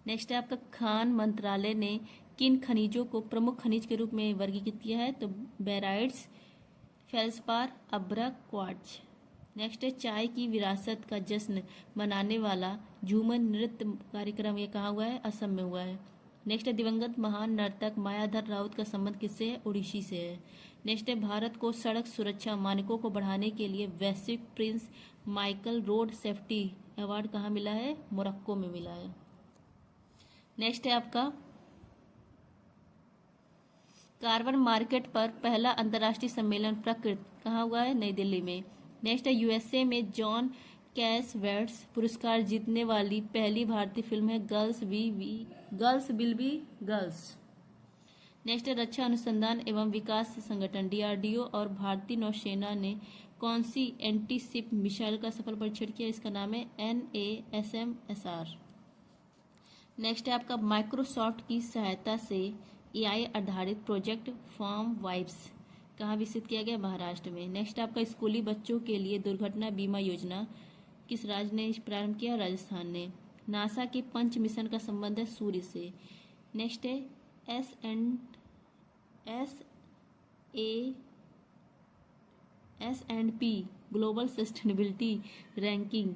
नेक्स्ट है आपका खान मंत्रालय ने किन खनिजों को प्रमुख खनिज के रूप में वर्गीकृत किया है? तो बेराइट्स, फेल्सपार, अब्रक, क्वार्ट्ज। नेक्स्ट है चाय की विरासत का जश्न मनाने वाला झूमर नृत्य कार्यक्रम ये कहाँ हुआ है? असम में हुआ है। नेक्स्ट है दिवंगत महान नर्तक मायाधर राउत का संबंध किससे है? उड़ीसी से है। नेक्स्ट है भारत को सड़क सुरक्षा मानकों को बढ़ाने के लिए वैश्विक Prince Michael road safety award कहाँ मिला है? मोरक्को में मिला है। नेक्स्ट है आपका कार्बन मार्केट पर पहला अंतर्राष्ट्रीय सम्मेलन प्रकृत कहाँ हुआ है? नई दिल्ली में। नेक्स्ट है USA में जॉन कैसवेट्स पुरस्कार जीतने वाली पहली भारतीय फिल्म है girls will be girls. Next है रक्षा अनुसंधान एवं विकास संगठन DRDO और भारतीय नौसेना ने कौन सी एंटी शिप मिसाइल का सफल परीक्षण किया? इसका नाम है NASMSR। नेक्स्ट है आपका माइक्रोसॉफ्ट की सहायता से AI आधारित प्रोजेक्ट फार्म वाइब्स कहाँ विकसित किया गया? महाराष्ट्र में। नेक्स्ट आपका स्कूली बच्चों के लिए दुर्घटना बीमा योजना किस राज्य ने प्रारंभ किया? राजस्थान ने। नासा के पंच मिशन का संबंध है सूर्य से। नेक्स्ट है S&P ग्लोबल सस्टेनेबिलिटी रैंकिंग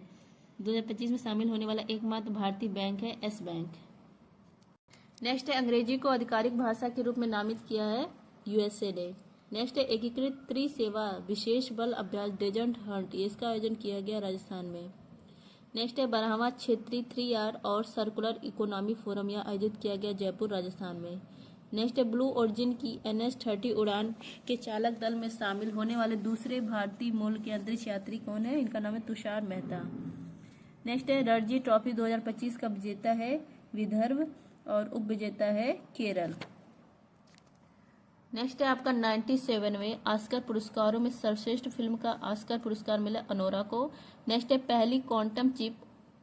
2025 में शामिल होने वाला एकमात्र भारतीय बैंक है S बैंक। नेक्स्ट है अंग्रेजी को आधिकारिक भाषा के रूप में नामित किया है USA ने। नेक्स्ट है एकीकृत त्रिसेवा विशेष बल अभ्यास डेजर्ट हंट इसका आयोजन किया गया राजस्थान में। नेक्स्ट है 12वां क्षेत्रीय 3R और सर्कुलर इकोनॉमी फोरम यह आयोजित किया गया जयपुर राजस्थान में। नेक्स्ट है ब्लू ओरिजिन की NH-30 उड़ान के चालक दल में शामिल होने वाले दूसरे भारतीय मूल के अंतरिक्ष यात्री कौन है? इनका नाम है तुषार मेहता। नेक्स्ट है रणजी ट्रॉफी 2025 का विजेता है विदर्भ और उप विजेता है केरल। नेक्स्ट है आपका 97वें ऑस्कर पुरस्कारों में सर्वश्रेष्ठ फिल्म का ऑस्कर पुरस्कार मिला अनोरा को। नेक्स्ट है पहली क्वांटम चिप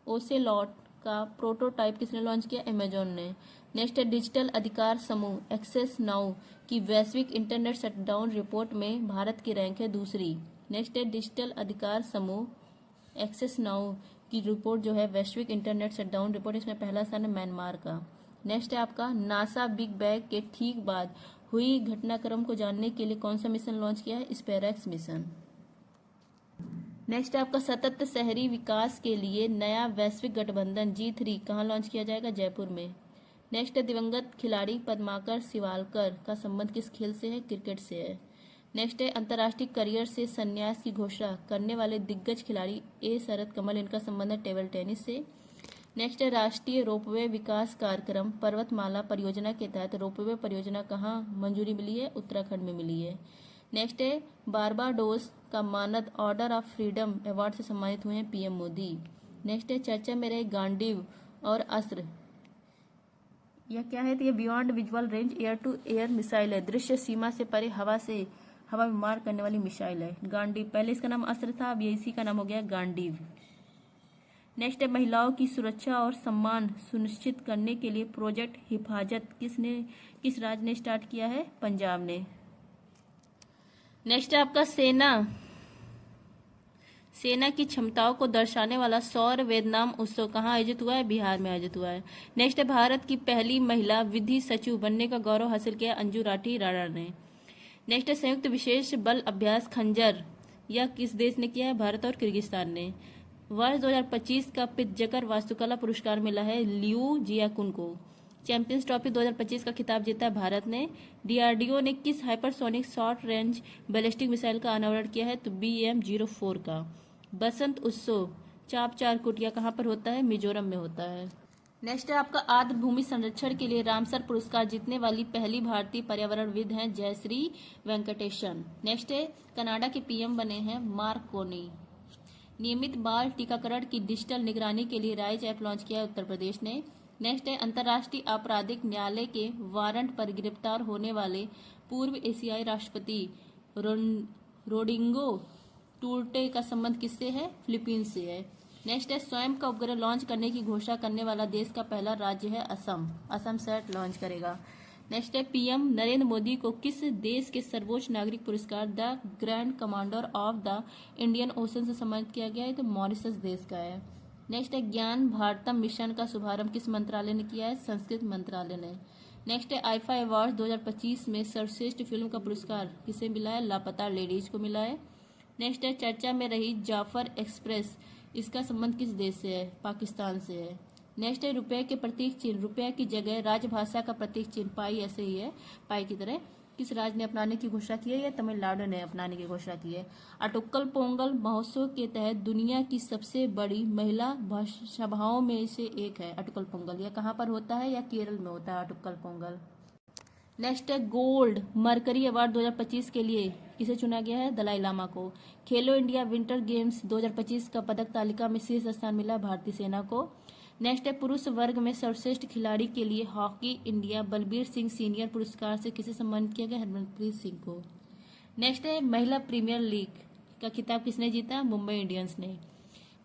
ओसेलॉट का प्रोटोटाइप किसने लॉन्च किया? अमेजॉन ने। नेक्स्ट है डिजिटल अधिकार समूह एक्सेस नाउ की वैश्विक इंटरनेट शटडाउन रिपोर्ट में भारत की रैंक है दूसरी। नेक्स्ट है डिजिटल अधिकार समूह एक्सेस नाउ की रिपोर्ट जो है वैश्विक इंटरनेट शटडाउन रिपोर्ट, इसमें पहला स्थान है म्यांमार का। नेक्स्ट है आपका नासा बिग बैंग के ठीक बाद हुई घटनाक्रम को जानने के लिए कौन सा मिशन लॉन्च किया है? स्पेरेक्स मिशन। नेक्स्ट है आपका सतत शहरी विकास के लिए नया वैश्विक गठबंधन G3 कहाँ लॉन्च किया जाएगा? जयपुर में। नेक्स्ट है दिवंगत खिलाड़ी पद्माकर शिवालकर का संबंध किस खेल से है? क्रिकेट से है। नेक्स्ट है अंतर्राष्ट्रीय करियर से संन्यास की घोषणा करने वाले दिग्गज खिलाड़ी A शरद कमल, इनका संबंध है टेबल टेनिस से। नेक्स्ट है राष्ट्रीय रोपवे विकास कार्यक्रम पर्वतमाला परियोजना के तहत रोपवे परियोजना कहाँ मंजूरी मिली है? उत्तराखंड में मिली है। नेक्स्ट है बारबाडोस का मानद ऑर्डर ऑफ फ्रीडम अवार्ड से सम्मानित हुए हैं PM मोदी। नेक्स्ट है चर्चा में रहे गांडीव और अस्त्र, यह क्या है? तो ये beyond visual range air to air missile है, दृश्य सीमा से परे हवा से हवा में मार करने वाली मिसाइल है गांडीव। पहले इसका नाम अस्त्र था, अब ये इसी का नाम हो गया गांडीव। नेक्स्ट है महिलाओं की सुरक्षा और सम्मान सुनिश्चित करने के लिए प्रोजेक्ट हिफाजत किस राज्य ने स्टार्ट किया है? पंजाब ने। नेक्स्ट है आपका सेना की क्षमताओं को दर्शाने वाला सौर वेदनाम उत्सव कहाँ आयोजित हुआ है? बिहार में आयोजित हुआ है। नेक्स्ट है भारत की पहली महिला विधि सचिव बनने का गौरव हासिल किया अंजू राठी राणा ने। नेक्स्ट है संयुक्त विशेष बल अभ्यास खंजर, यह किस देश ने किया है? भारत और किर्गिस्तान ने। वर्ष 2025 का पित्जकर वास्तुकला पुरस्कार मिला है लियू जियाकुन को। चैंपियंस ट्रॉफी 2025 का खिताब जीता है भारत ने। DRDO ने किस hypersonic short range ballistic missile का अनावरण किया है? तो BM-04 का। बसंत उत्सव चाप चार कुटिया कहाँ पर होता है? मिजोरम में होता है। नेक्स्ट है आपका आर्द्र भूमि संरक्षण के लिए रामसर पुरस्कार जीतने वाली पहली भारतीय पर्यावरणविद हैं जयश्री वेंकटेशन। नेक्स्ट है कनाडा के पीएम बने हैं मार्क कार्नी। नियमित बाल टीकाकरण की डिजिटल निगरानी के लिए राइज ऐप लॉन्च किया है उत्तर प्रदेश ने। नेक्स्ट है अंतर्राष्ट्रीय आपराधिक न्यायालय के वारंट पर गिरफ्तार होने वाले पूर्व एशियाई राष्ट्रपति रोड्रिगो डुटर्टे का संबंध किससे है? फिलीपींस से है। नेक्स्ट है स्वयं का उपग्रह लॉन्च करने की घोषणा करने वाला देश का पहला राज्य है असम। असम सेट लॉन्च करेगा। नेक्स्ट है पीएम नरेंद्र मोदी को किस देश के सर्वोच्च नागरिक पुरस्कार the grand commander of the Indian ocean से सम्मानित किया गया है? तो मॉरिशस देश का है। नेक्स्ट है ज्ञान भारतम मिशन का शुभारंभ किस मंत्रालय ने किया है? संस्कृत मंत्रालय ने। नेक्स्ट है आईफा अवार्ड 2025 में सर्वश्रेष्ठ फिल्म का पुरस्कार किसे मिला है? लापता लेडीज को मिला है। नेक्स्ट है चर्चा में रही जाफर एक्सप्रेस, इसका संबंध किस देश से है? पाकिस्तान से है। नेक्स्ट है रुपये के प्रतीक चिन्ह, रुपये की जगह राजभाषा का प्रतीक चिन्ह पाई ऐसे ही है, पाई की तरह, किस राज्य ने अपनाने की घोषणा की है? या तमिलनाडु ने अपनाने की घोषणा की है। अटुक्कल पोंगल महोत्सव के तहत दुनिया की सबसे बड़ी महिला सभाओं में से एक है अटुक्कल पोंगल। यह कहाँ पर होता है? या केरल में होता है अटुक्कल पोंगल। नेक्स्ट है गोल्ड मरकरी अवार्ड 2025 के लिए किसे चुना गया है? दलाई लामा को। खेलो इंडिया विंटर गेम्स 2025 का पदक तालिका में शीर्ष स्थान मिला भारतीय सेना को। नेक्स्ट है पुरुष वर्ग में सर्वश्रेष्ठ खिलाड़ी के लिए hockey India Balbir Singh senior पुरस्कार से किसे सम्मानित किया गया? हरमनप्रीत सिंह को। नेक्स्ट है महिला प्रीमियर लीग का खिताब किसने जीता? मुंबई इंडियंस ने।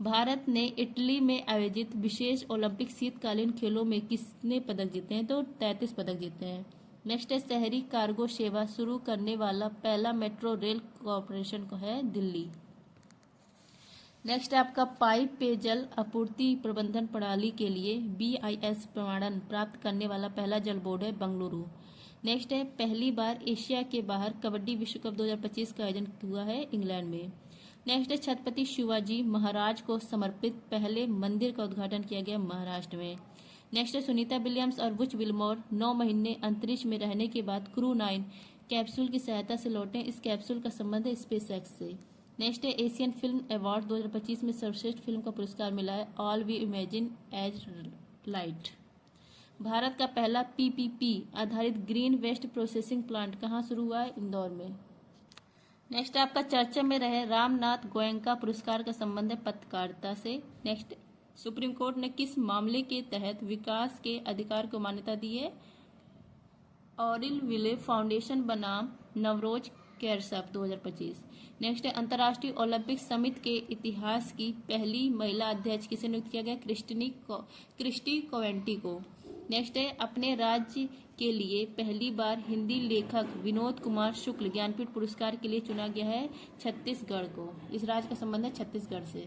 भारत ने इटली में आयोजित विशेष ओलंपिक शीतकालीन खेलों में किसने पदक जीते हैं? तो 33 पदक जीते हैं। नेक्स्ट है शहरी कार्गो सेवा शुरू करने वाला पहला मेट्रो रेल कॉरपोरेशन को है दिल्ली। नेक्स्ट है आपका पाइप पेयजल आपूर्ति प्रबंधन प्रणाली के लिए BIS प्रमाणन प्राप्त करने वाला पहला जल बोर्ड है बेंगलुरु। नेक्स्ट है पहली बार एशिया के बाहर कबड्डी विश्व कप 2025 का आयोजन हुआ है इंग्लैंड में। नेक्स्ट है छत्रपति शिवाजी महाराज को समर्पित पहले मंदिर का उद्घाटन किया गया महाराष्ट्र में। नेक्स्ट है सुनीता विलियम्स और बुच विल्मोर 9 महीने अंतरिक्ष में रहने के बाद क्रू 9 कैप्सूल की सहायता से लौटे। इस कैप्सूल का संबंध है स्पेसएक्स से। नेक्स्ट है एशियन फिल्म अवार्ड 2025 में सर्वश्रेष्ठ फिल्म का पुरस्कार मिला है all we imagine as light. Bharat का पहला PPP आधारित ग्रीन वेस्ट प्रोसेसिंग प्लांट कहाँ शुरू हुआ है? इंदौर में। नेक्स्ट आपका चर्चा में रहे रामनाथ गोयनका पुरस्कार का संबंध है पत्रकारिता से। नेक्स्ट सुप्रीम कोर्ट ने किस मामले के तहत विकास के अधिकार को मान्यता दी है? ऑरिल विले फाउंडेशन बनाम नवरोज कैरसप 2025। नेक्स्ट है अंतर्राष्ट्रीय ओलंपिक समिति के इतिहास की पहली महिला अध्यक्ष किसे नियुक्त किया गया? क्रिस्टी कोवेंटी को। नेक्स्ट है अपने राज्य के लिए पहली बार हिंदी लेखक विनोद कुमार शुक्ल ज्ञानपीठ पुरस्कार के लिए चुना गया है छत्तीसगढ़ को। इस राज्य का संबंध है छत्तीसगढ़ से।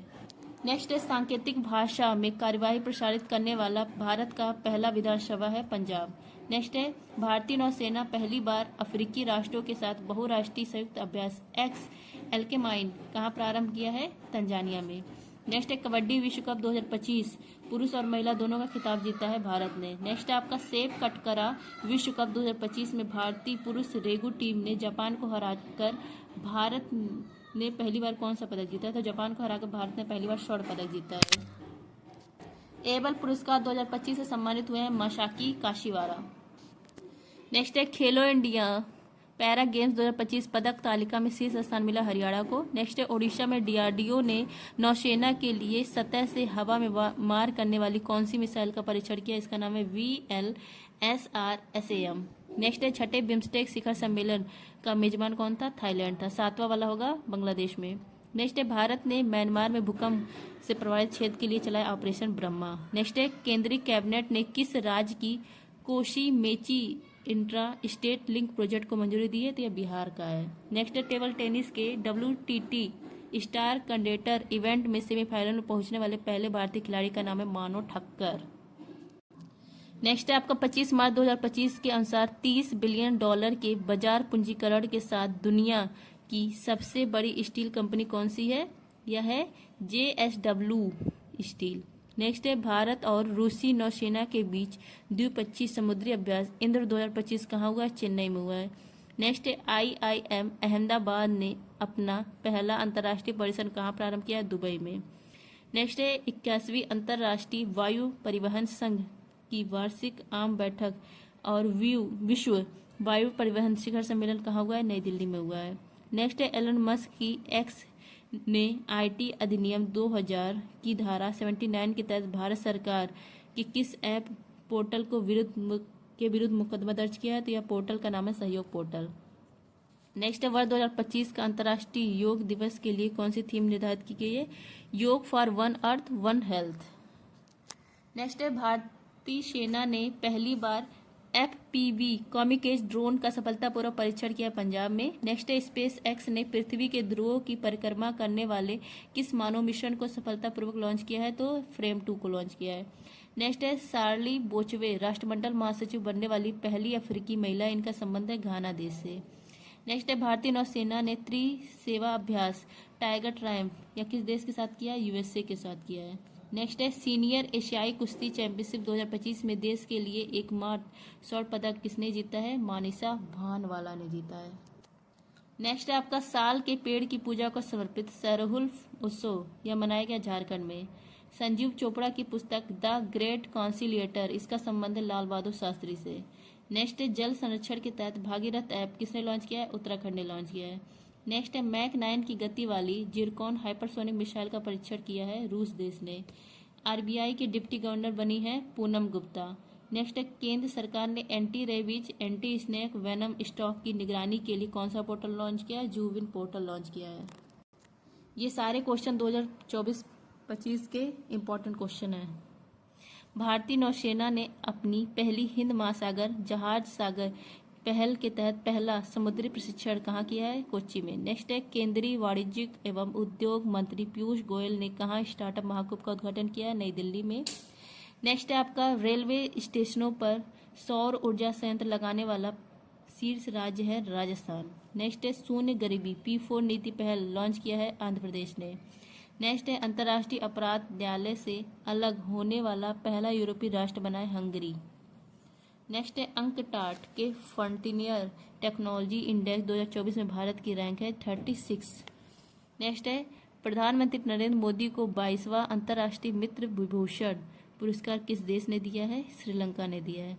नेक्स्ट है सांकेतिक भाषा में कार्यवाही प्रसारित करने वाला भारत का पहला विधानसभा है पंजाब। नेक्स्ट है भारतीय नौसेना पहली बार अफ्रीकी राष्ट्रों के साथ बहुराष्ट्रीय संयुक्त अभ्यास एक्स एल्केमाइन कहाँ प्रारंभ किया है? तंजानिया में। नेक्स्ट है कबड्डी विश्व कप 2025 पुरुष और महिला दोनों का खिताब जीता है भारत ने। नेक्स्ट है आपका सेप कटकरा विश्व कप 2025 में भारतीय पुरुष रेगू टीम ने जापान को हराकर भारत ने पहली बार कौन सा पदक जीता है? तो जापान को हराकर भारत ने पहली बार स्वर्ण पदक जीता है। एबल पुरस्कार 2025 से सम्मानित हुए हैं मासाकी काशीवारा। नेक्स्ट है खेलो इंडिया पैरा गेम्स 2025 पदक तालिका में शीर्ष स्थान मिला हरियाणा को। नेक्स्ट है ओडिशा में DRDO ने नौसेना के लिए सतह से हवा में मार करने वाली कौन सी मिसाइल का परीक्षण किया? इसका नाम है VLSR-SAM। नेक्स्ट है छठे बिम्स्टेक शिखर सम्मेलन का मेजबान कौन था? थाईलैंड था। 7वां वाला होगा बांग्लादेश में। नेक्स्ट है भारत ने म्यांमार में भूकंप से प्रभावित क्षेत्र के लिए चलाया ऑपरेशन ब्रह्मा। नेक्स्ट है केंद्रीय कैबिनेट ने किस राज्य की Koshi Mechi intra state link project को मंजूरी दी है? तो यह बिहार का है। नेक्स्ट है टेबल टेनिस के WTT स्टार कंडेटर इवेंट में सेमीफाइनल में पहुंचने वाले पहले भारतीय खिलाड़ी का नाम है मानो ठक्कर। नेक्स्ट है आपका 25 मार्च 2025 के अनुसार $30 बिलियन के बाजार पूंजीकरण के साथ दुनिया की सबसे बड़ी स्टील कंपनी कौन सी है? यह है JSW स्टील। नेक्स्ट है भारत और रूसी नौसेना के बीच द्विपक्षीय समुद्री अभ्यास इंद्र 2025 कहाँ हुआ है? चेन्नई में हुआ है। नेक्स्ट है IIM अहमदाबाद ने अपना पहला अंतर्राष्ट्रीय परिसर कहाँ प्रारंभ किया है? दुबई में। नेक्स्ट है 81वीं अंतर्राष्ट्रीय वायु परिवहन संघ की वार्षिक आम बैठक और विश्व वायु परिवहन शिखर सम्मेलन कहाँ हुआ है? नई दिल्ली में हुआ है। नेक्स्ट है एलन मस्क की एक्स ने आईटी अधिनियम 2000 की धारा 79 के तहत भारत सरकार की किस ऐप पोर्टल को विरुद्ध मुकदमा दर्ज किया है? तो यह पोर्टल का नाम है सहयोग पोर्टल। नेक्स्ट है वर्ष 2025 का अंतर्राष्ट्रीय योग दिवस के लिए कौन सी थीम निर्धारित की गई है? योग for one earth one health. Next है भारतीय सेना ने पहली बार FPV कॉमिकेज ड्रोन का सफलतापूर्वक परीक्षण किया पंजाब में। नेक्स्ट है स्पेस एक्स ने पृथ्वी के ध्रुवों की परिक्रमा करने वाले किस मानव मिशन को सफलतापूर्वक लॉन्च किया है? तो फ्रेम 2 को लॉन्च किया है। नेक्स्ट है शार्ली बोचवे राष्ट्रमंडल महासचिव बनने वाली पहली अफ्रीकी महिला, इनका संबंध है घाना देश से। नेक्स्ट है भारतीय नौसेना ने त्रिसेवा अभ्यास टाइगर ट्रायम्फ या किस देश के साथ किया? USA के साथ किया है। नेक्स्ट है सीनियर एशियाई कुश्ती चैंपियनशिप 2025 में देश के लिए एकमात्र स्वर्ण पदक किसने जीता है? मानिसा भानवाला ने जीता है। नेक्स्ट है आपका साल के पेड़ की पूजा को समर्पित सरहुल उत्सव यह मनाया गया झारखंड में। संजीव चोपड़ा की पुस्तक द ग्रेट कॉन्सिलिएटर, इसका संबंध है लाल बहादुर शास्त्री से। नेक्स्ट है जल संरक्षण के तहत भागीरथ ऐप किसने लॉन्च किया है? उत्तराखंड ने लॉन्च किया है। नेक्स्ट है मैक 9 की गति वाली जिरकॉन हाइपरसोनिक मिसाइल का परीक्षण किया है रूस देश ने। RBI की डिप्टी गवर्नर बनी है पूनम गुप्ता। नेक्स्ट है केंद्र सरकार ने anti rabies anti snake venom stock की निगरानी के लिए कौन सा पोर्टल लॉन्च किया है? जूविन पोर्टल लॉन्च किया है। ये सारे क्वेश्चन 2024-25 के इम्पोर्टेंट क्वेश्चन हैं। भारतीय नौसेना ने अपनी पहली हिंद महासागर जहाज सागर पहल के तहत पहला समुद्री प्रशिक्षण कहाँ किया है? कोच्चि में। नेक्स्ट है केंद्रीय वाणिज्यिक एवं उद्योग मंत्री पीयूष गोयल ने कहाँ स्टार्टअप महाकुंभ का उद्घाटन किया है? नई दिल्ली में। नेक्स्ट है आपका रेलवे स्टेशनों पर सौर ऊर्जा संयंत्र लगाने वाला शीर्ष राज्य है राजस्थान। नेक्स्ट है शून्य गरीबी P4 नीति पहल लॉन्च किया है आंध्र प्रदेश ने। नेक्स्ट है अंतर्राष्ट्रीय अपराध न्यायालय से अलग होने वाला पहला यूरोपीय राष्ट्र बना है हंगरी। नेक्स्ट है अंकटाट के फ्रंटियर टेक्नोलॉजी इंडेक्स 2024 में भारत की रैंक है 36। नेक्स्ट है प्रधानमंत्री नरेंद्र मोदी को 22वां अंतर्राष्ट्रीय मित्र विभूषण पुरस्कार किस देश ने दिया है? श्रीलंका ने दिया है।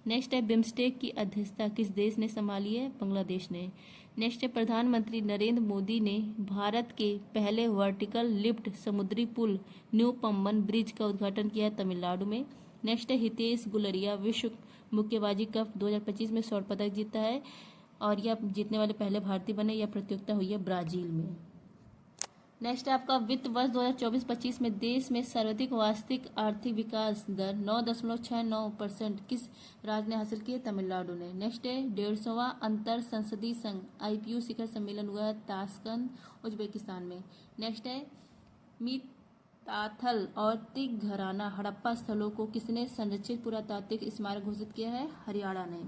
नेक्स्ट है बिम्स्टेक की अध्यक्षता किस देश ने संभाली है? बांग्लादेश ने। नेक्स्ट है प्रधानमंत्री नरेंद्र मोदी ने भारत के पहले वर्टिकल लिफ्ट समुद्री पुल न्यू पम्बन ब्रिज का उद्घाटन किया तमिलनाडु में। नेक्स्ट है हितेश गुलरिया विश्व मुक्केबाजी कप 2025 में स्वर्ण पदक जीता है और यह जीतने वाले पहले भारतीय बने। यह प्रतियोगिता हुई है ब्राजील में। नेक्स्ट है आपका वित्त वर्ष 2024-25 में देश में सर्वाधिक वार्षिक आर्थिक विकास दर 9.69% किस राज्य ने हासिल की है? तमिलनाडु ने। नेक्स्ट है 150वां अंतर संसदीय संघ IPU शिखर सम्मेलन हुआ है ताशकंद उज्बेकिस्तान में। नेक्स्ट है मिताथल और तिग घराना हड़प्पा स्थलों को किसने संरक्षित पुरातात्विक स्मारक घोषित किया है? हरियाणा ने।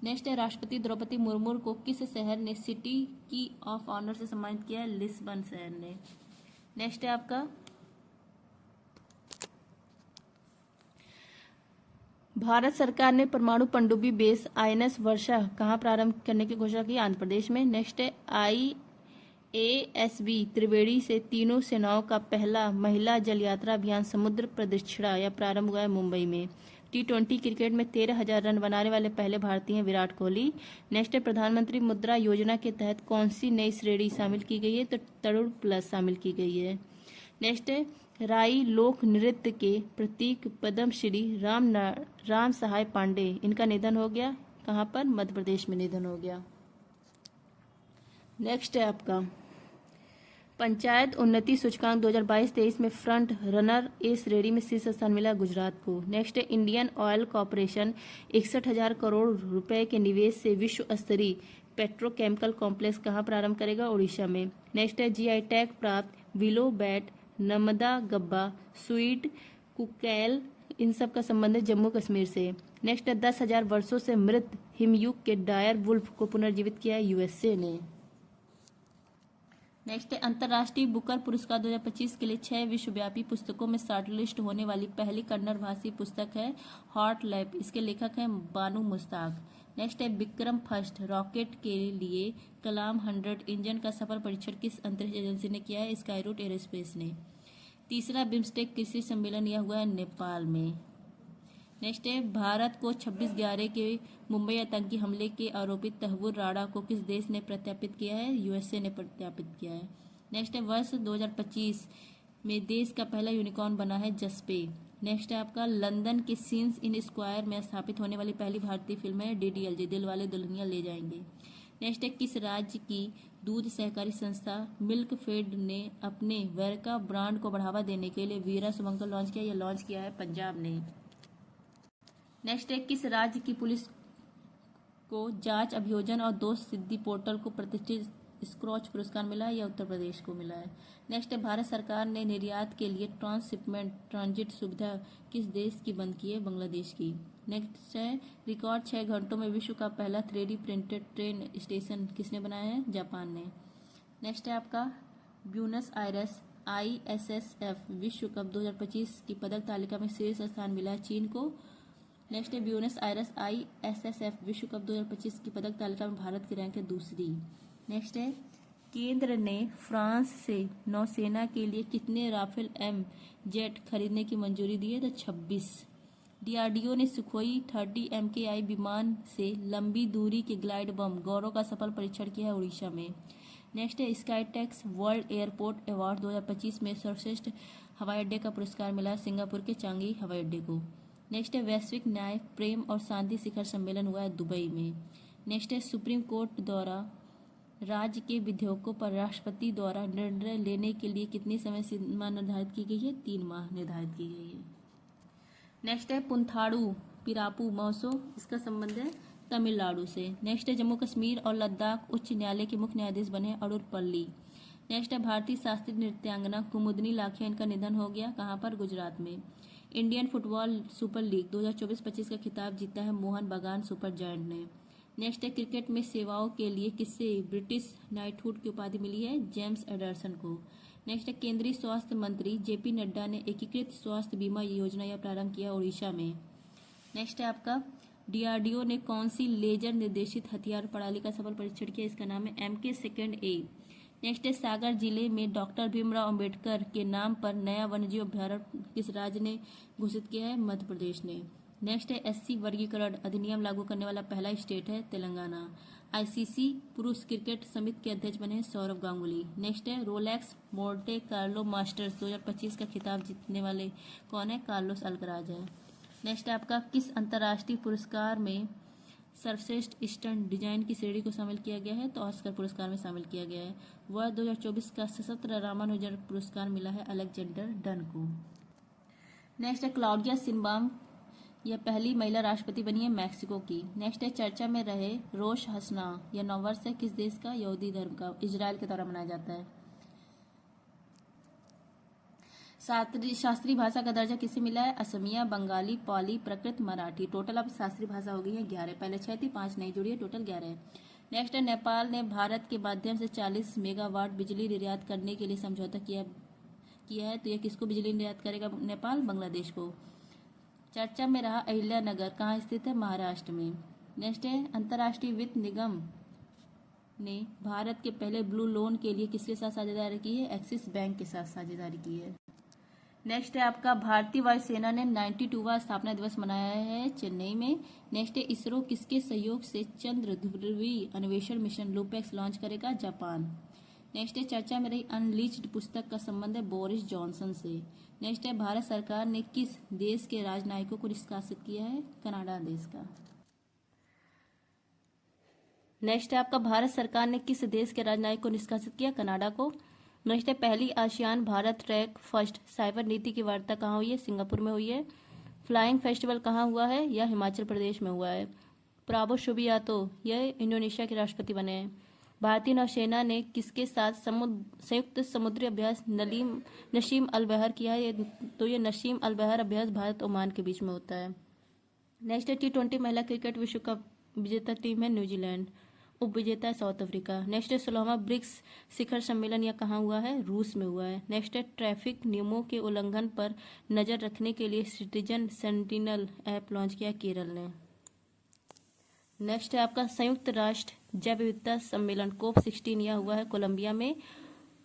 नेक्स्ट है राष्ट्रपति द्रौपदी मुर्मू को किस शहर ने सिटी की ऑफ ऑनर से सम्मानित किया है? लिस्बन शहर ने। नेक्स्ट है आपका भारत सरकार ने परमाणु पनडुब्बी बेस INS वर्षा कहाँ प्रारंभ करने की घोषणा की? आंध्र प्रदेश में। नेक्स्ट है IASB त्रिवेणी से तीनों सेनाओं का पहला महिला जल यात्रा अभियान समुद्र प्रदक्षिणा या प्रारंभ हुआ है मुंबई में। T20 क्रिकेट में 13,000 रन बनाने वाले पहले भारतीय हैं विराट कोहली। नेक्स्ट है प्रधानमंत्री मुद्रा योजना के तहत कौन सी नई श्रेणी शामिल की गई है? तो तरुण प्लस शामिल की गई है। नेक्स्ट है राई लोक नृत्य के प्रतीक पद्मश्री राम सहाय पांडे, इनका निधन हो गया। कहाँ पर? मध्य प्रदेश में निधन हो गया। नेक्स्ट है आपका पंचायत उन्नति सूचकांक 2022-23 में फ्रंट रनर ए श्रेणी में शीर्ष स्थान मिला गुजरात को। नेक्स्ट है इंडियन ऑयल कॉरपोरेशन 61,000 करोड़ रुपए के निवेश से विश्व स्तरीय पेट्रोकेमिकल कॉम्प्लेक्स कहाँ प्रारंभ करेगा? ओडिशा में। नेक्स्ट है GI टैग प्राप्त willow bat Narmada Gabba sweet कुकैल, इन सब का संबंध है जम्मू कश्मीर से। नेक्स्ट है 10,000 वर्षों से मृत हिमयुग के डायर वुल्फ को पुनर्जीवित किया USA ने। नेक्स्ट है अंतर्राष्ट्रीय बुकर पुरस्कार 2025 के लिए 6 विश्वव्यापी पुस्तकों में शॉर्टलिस्ट होने वाली पहली कन्नड़ भाषी पुस्तक है हॉट लैप, इसके लेखक हैं बानू मुश्ताक। नेक्स्ट है विक्रम फर्स्ट रॉकेट के लिए कलाम 100 इंजन का सफल परीक्षण किस अंतरिक्ष एजेंसी ने किया है? स्काईरूट एरोस्पेस ने। तीसरा बिम्स्टेक कृषि सम्मेलन यह हुआ है नेपाल में। नेक्स्ट है भारत को 26/11 के मुंबई आतंकी हमले के आरोपित तहव्वुर राणा को किस देश ने प्रत्यार्पित किया है? यूएसए ने प्रत्यार्पित किया है। नेक्स्ट है वर्ष 2025 में देश का पहला यूनिकॉर्न बना है जसपे। नेक्स्ट है आपका लंदन के सीन्स इन स्क्वायर में स्थापित होने वाली पहली भारतीय फिल्म है डीडीएलजे, दिल वाले दुल्हनिया ले जाएंगे। नेक्स्ट है किस राज्य की दूध सहकारी संस्था मिल्कफेड ने अपने वेरका ब्रांड को बढ़ावा देने के लिए वीरा सुमंकर लॉन्च किया? यह लॉन्च किया है पंजाब ने। नेक्स्ट है किस राज्य की पुलिस को जांच अभियोजन और दोष सिद्धि पोर्टल को प्रतिष्ठित स्क्रॉच पुरस्कार मिला है? या उत्तर प्रदेश को मिला है। नेक्स्ट है भारत सरकार ने निर्यात के लिए ट्रांसशिपमेंट ट्रांजिट सुविधा किस देश की बंद की है? बांग्लादेश की। नेक्स्ट है रिकॉर्ड 6 घंटों में विश्व का पहला 3D प्रिंटेड ट्रेन स्टेशन किसने बनाया है? जापान ने। नेक्स्ट है आपका ब्यूनस आयरस ISSF विश्व कप 2025 की पदक तालिका में शीर्ष स्थान मिला है चीन को। नेक्स्ट है ब्यूनस आयरस ISSF विश्व कप 2025 की पदक तालिका में भारत की रैंक है दूसरी। नेक्स्ट है केंद्र ने फ्रांस से नौसेना के लिए कितने राफेल जेट खरीदने की मंजूरी दी है? तो 26। DRDO ने सुखोई 30 MKI विमान से लंबी दूरी के ग्लाइड बम गौरव का सफल परीक्षण किया है उड़ीसा में। नेक्स्ट है स्काईटेक्स वर्ल्ड एयरपोर्ट अवार्ड 2025 में सर्वश्रेष्ठ हवाई अड्डे का पुरस्कार मिला है सिंगापुर के चांगी हवाई अड्डे को। नेक्स्ट है वैश्विक न्याय प्रेम और शांति शिखर सम्मेलन हुआ है दुबई में। नेक्स्ट है सुप्रीम कोर्ट द्वारा राज्य के विधेयकों पर राष्ट्रपति द्वारा निर्णय लेने के लिए कितनी समय सीमा निर्धारित की गई है? 3 माह निर्धारित की गई है। नेक्स्ट है पुंथाड़ू पिरापू महोत्सव, इसका संबंध है तमिलनाडु से। नेक्स्ट है जम्मू कश्मीर और लद्दाख उच्च न्यायालय के मुख्य न्यायाधीश बने अरुण पल्ली। नेक्स्ट है भारतीय शास्त्रीय नृत्यांगना कुमुदनी लाखिया, इनका निधन हो गया, कहाँ पर? गुजरात में। इंडियन फुटबॉल सुपर लीग 2024-25 का खिताब जीता है मोहन बगान सुपर जायंट ने। नेक्स्ट है क्रिकेट में सेवाओं के लिए किससे ब्रिटिश नाइटहुड की उपाधि मिली है? जेम्स एडरसन को। नेक्स्ट है केंद्रीय स्वास्थ्य मंत्री JP नड्डा ने एकीकृत स्वास्थ्य बीमा योजना या प्रारंभ किया उड़ीसा में। नेक्स्ट है आपका DRDO ने कौन सी लेजर निर्देशित हथियार प्रणाली का सफल परीक्षण किया? इसका नाम है MK2A। नेक्स्ट है सागर जिले में डॉक्टर भीमराव अंबेडकर के नाम पर नया वन्यजीव अभ्यारण्य किस राज्य ने घोषित किया है? मध्य प्रदेश ने। नेक्स्ट है SC वर्गीकरण अधिनियम लागू करने वाला पहला स्टेट है तेलंगाना। ICC पुरुष क्रिकेट समिति के अध्यक्ष बने सौरव गांगुली। नेक्स्ट है रोलेक्स मोंटे कार्लो मास्टर्स 2025 का खिताब जीतने वाले कौन है? कार्लोस अल्कराज है। नेक्स्ट है आपका किस अंतर्राष्ट्रीय पुरस्कार में सर्वश्रेष्ठ स्टंट डिजाइन की श्रेणी को शामिल किया गया है? तो ऑस्कर पुरस्कार में शामिल किया गया है। वर्ष 2024 का सशस्त्र रामानुजन पुरस्कार मिला है अलेक्जेंडर डन को। नेक्स्ट है क्लाउडिया शिनबाम, यह पहली महिला राष्ट्रपति बनी है मैक्सिको की। नेक्स्ट है चर्चा में रहे रोश हसना, यह नववर्ष है किस देश का? यहूदी धर्म का, इजराइल के द्वारा मनाया जाता है। शास्त्रीय भाषा का दर्जा किसे मिला है? असमिया, बंगाली, पाली, प्राकृत, मराठी। टोटल अब शास्त्रीय भाषा हो गई है 11, पहले 6 थी, 5 नई जुड़ी है, टोटल 11 है। नेक्स्ट है नेपाल ने भारत के माध्यम से 40 मेगावाट बिजली निर्यात करने के लिए समझौता किया है, तो यह किसको बिजली निर्यात करेगा नेपाल? बांग्लादेश को। चर्चा में रहा अहिल्या नगर कहाँ स्थित है? महाराष्ट्र में। नेक्स्ट है अंतर्राष्ट्रीय वित्त निगम ने भारत के पहले ब्लू लोन के लिए किसके साथ साझेदारी की है? एक्सिस बैंक के साथ साझेदारी की है। नेक्स्ट है आपका भारतीय वायुसेना ने 92वां स्थापना दिवस मनाया है चेन्नई में। नेक्स्ट है इसरो किसके सहयोग से चंद्र ध्रुवीय अन्वेषण मिशन लूपेक्स लॉन्च करेगा? जापान। नेक्स्ट है चर्चा में रही अनलीच्ड पुस्तक का संबंध है बोरिस जॉनसन से। नेक्स्ट है भारत सरकार ने किस देश के राजनयिकों को निष्कासित किया है? कनाडा देश का। नेक्स्ट है आपका भारत सरकार ने किस देश के राजनयिक को निष्कासित किया? कनाडा को। नेक्स्ट है पहली ASEAN Bharat track first cyber नीति की वार्ता कहाँ हुई है? सिंगापुर में हुई है। फ्लाइंग फेस्टिवल कहाँ हुआ है? यह हिमाचल प्रदेश में हुआ है। प्राबो सुबियातो यह इंडोनेशिया के राष्ट्रपति बने हैं। भारतीय नौसेना ने किसके साथ संयुक्त समुद्री अभ्यास नसीम अल बहर किया है? तो ये नसीम अल बहर अभ्यास भारत ओमान के बीच में होता है। नेक्स्ट है T20 महिला क्रिकेट विश्व कप विजेता टीम है न्यूजीलैंड, उप विजेता है साउथ अफ्रीका। नेक्स्ट है 16वां ब्रिक्स शिखर सम्मेलन यह कहाँ हुआ है? रूस में हुआ है। नेक्स्ट है ट्रैफिक नियमों के उल्लंघन पर नजर रखने के लिए सिटीजन सेंटिनल ऐप लॉन्च किया केरल ने। नेक्स्ट है आपका संयुक्त राष्ट्र जैव विविधता सम्मेलन COP16 यह हुआ है कोलंबिया में।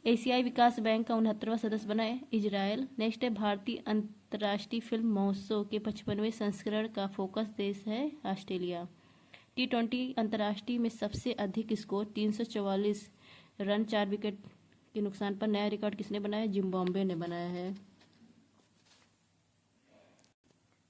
एशियाई विकास बैंक का 69वां सदस्य बना है इजराइल। नेक्स्ट है भारतीय अंतर्राष्ट्रीय फिल्म महोत्सव के 55वें संस्करण का फोकस देश है ऑस्ट्रेलिया। T20 अंतर्राष्ट्रीय में सबसे अधिक स्कोर 344 रन 4 विकेट के नुकसान पर नया रिकॉर्ड किसने बनाया? जिम्बाब्वे ने बनाया है।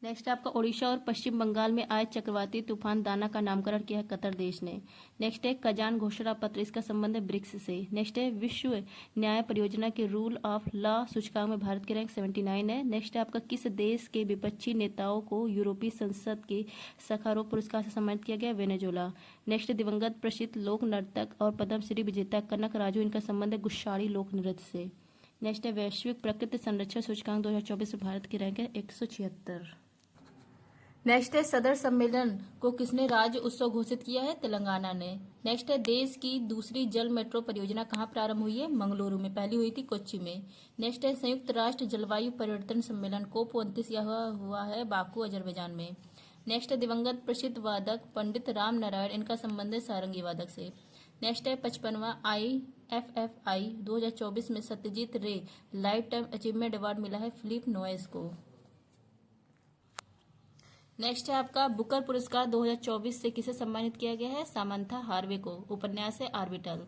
नेक्स्ट आपका ओडिशा और पश्चिम बंगाल में आए चक्रवाती तूफान दाना का नामकरण किया है कतर देश ने। नेक्स्ट है कजान घोषणा पत्र, इसका संबंध है ब्रिक्स से। नेक्स्ट है विश्व न्याय परियोजना के रूल ऑफ लॉ सूचकांक में भारत की रैंक 79 है। नेक्स्ट है आपका किस देश के विपक्षी नेताओं को यूरोपीय संसद के सखारोव पुरस्कार से सम्मानित किया गया? वेनेजुला। नेक्स्ट दिवंगत प्रसिद्ध लोक नर्तक और पद्मश्री विजेता कनक राजू, इनका संबंध है गुस्साड़ी लोक नृत्य से। नेक्स्ट है वैश्विक प्रकृति संरक्षण सूचकांक 2024 में भारत की रैंक है 176। नेक्स्ट है सदर सम्मेलन को किसने राज्य उत्सव घोषित किया है? तेलंगाना ने। नेक्स्ट है देश की दूसरी जल मेट्रो परियोजना कहाँ प्रारंभ हुई है? मंगलुरु में। पहली हुई थी कोच्चि में। नेक्स्ट है संयुक्त राष्ट्र जलवायु परिवर्तन सम्मेलन COP29 हुआ है बाकू अजरबैजान में। नेक्स्ट है दिवंगत प्रसिद्ध वादक पंडित राम नारायण, इनका संबंध है सारंगी वादक से। नेक्स्ट है 55वां IFFI 2024 में सत्यजीत रे लाइफ टाइम अचीवमेंट अवार्ड मिला है फिलिप नोएस को। नेक्स्ट है आपका बुकर पुरस्कार 2024 से किसे सम्मानित किया गया है? सामंथा हार्वे को। उपन्यास है आर्बिटल।